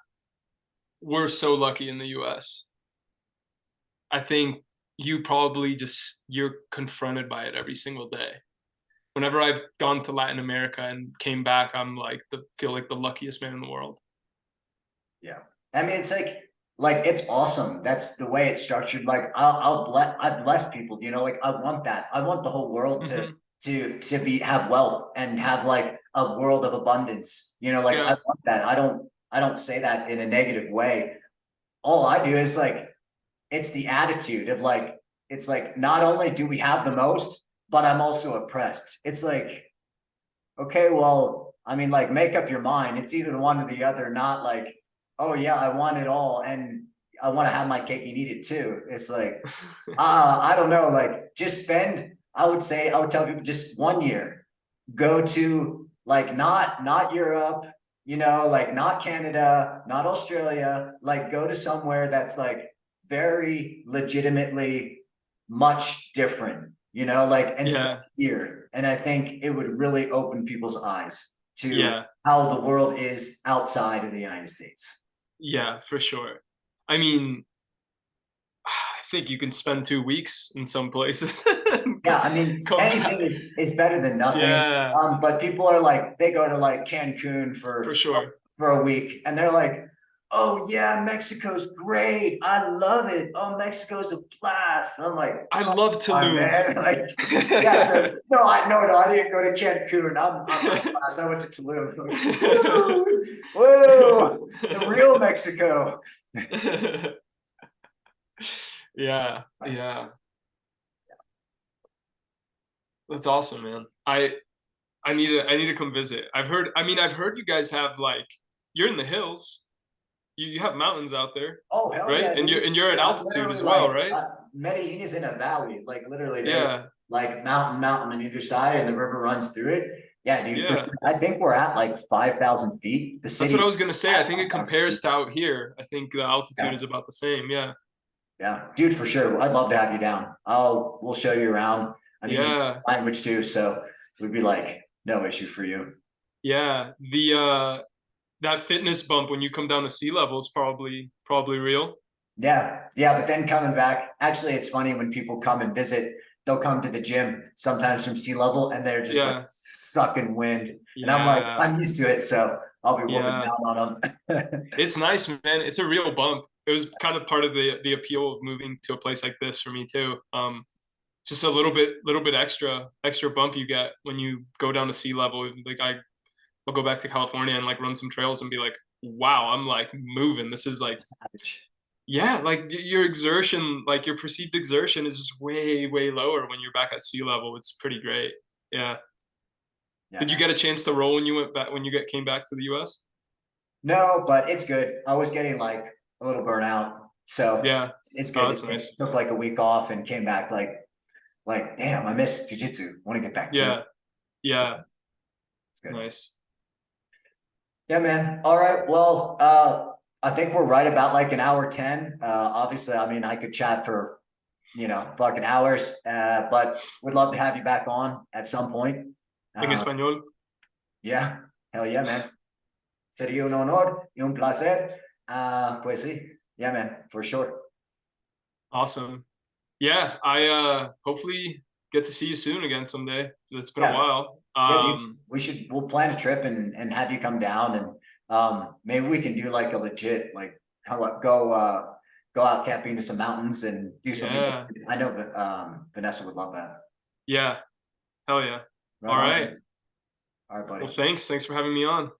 we're so lucky in the US. I think you're confronted by it every single day. Whenever I've gone to Latin America and came back, I'm feel like the luckiest man in the world. Yeah. I mean, it's like it's awesome. That's the way it's structured. Like I bless people, like I want that. I want the whole world to Hmm. have wealth and have like a world of abundance. Like I Yeah. want that. I don't say that in a negative way. All I do is like it's the attitude of like it's like not only do we have the most, but I'm also oppressed. It's like, okay, well, I mean, like make up your mind. It's either the one or the other, not like, oh yeah, I want it all and I want to have my cake and eat it too. It's like, I don't know, like just spend, I would tell people just 1 year, go to like not Europe, like not Canada, not Australia, like go to somewhere that's like very legitimately much different, like and spend Yeah. a year. And I think it would really open people's eyes to Yeah. how the world is outside of the United States. Yeah, for sure. I mean, I think you can spend 2 weeks in some places and Yeah, I mean, come anything back. is better than nothing. Yeah, But people are like, they go to like Cancun for for sure. a week, and they're like, "Oh yeah, Mexico's great. I love it. Oh, Mexico's a blast." I'm like, I "Come love on, Tulum. man!" Like, yeah, no, I didn't go to Cancun. I'm high class. I went to Tulum. Like, woo, woo, the real Mexico. Yeah, yeah. That's awesome, man. I need to come visit. I've heard you guys have like you're in the hills. You have mountains out there, Oh hell right? yeah, And dude! you're at Dude, I'm altitude literally as well, like right? Medellin is in a valley. Like literally, there's Yeah. like mountain on either side, and the river runs through it. Yeah, dude, for Yeah. sure. I think we're at like 5,000 feet. The That's what I city was gonna say. at I think it 5,000 compares feet. to out here. I think the altitude Yeah, is about the same. Yeah. yeah, dude, for sure. I'd love to have you down. We'll show you around. I mean, you speak Yeah. language too, so it would be like no issue for you. Yeah. That fitness bump when you come down to sea level is probably real. Yeah, yeah, but then coming back, actually, it's funny when people come and visit, they'll come to the gym sometimes from sea level and they're just like Yeah. sucking wind. And I'm like, Yeah. I'm used to it, so I'll be whooping Yeah. down on them. It's nice, man. It's a real bump. It was kind of part of the appeal of moving to a place like this for me too. just a little bit extra bump you get when you go down to sea level. Like I'll go back to California and like run some trails and be like, wow, I'm like moving. This is like, Savage. yeah, like your exertion, like your perceived exertion is just way lower when you're back at sea level. It's pretty great. Yeah. Yeah, Did you man. get a chance to roll when you went back when you came back to the US? No, but it's good. I was getting like a little burnout, so Yeah. it's Oh, good. that's nice. Took like a week off and came back like damn, I miss jujitsu. Want to get back to it. Yeah. So Yeah. it's good. Nice. Yeah, man. All right. Well, I think we're right about like an hour 10. Obviously, I mean, I could chat for, fucking hours, but would love to have you back on at some point. En Uh, español. yeah, hell yeah, man. Sería un honor y un placer. Pues sí, yeah, man, for sure. Awesome. Yeah, I hopefully get to see you soon again someday. It's been a Yeah, while. yeah, dude. We'll plan a trip and have you come down and maybe we can do like a legit like how go out camping to some mountains and do something. Yeah. I know that Vanessa would love that. Yeah. Hell yeah. Right All on, right. man. All right, Well, buddy. thanks. Thanks for having me on.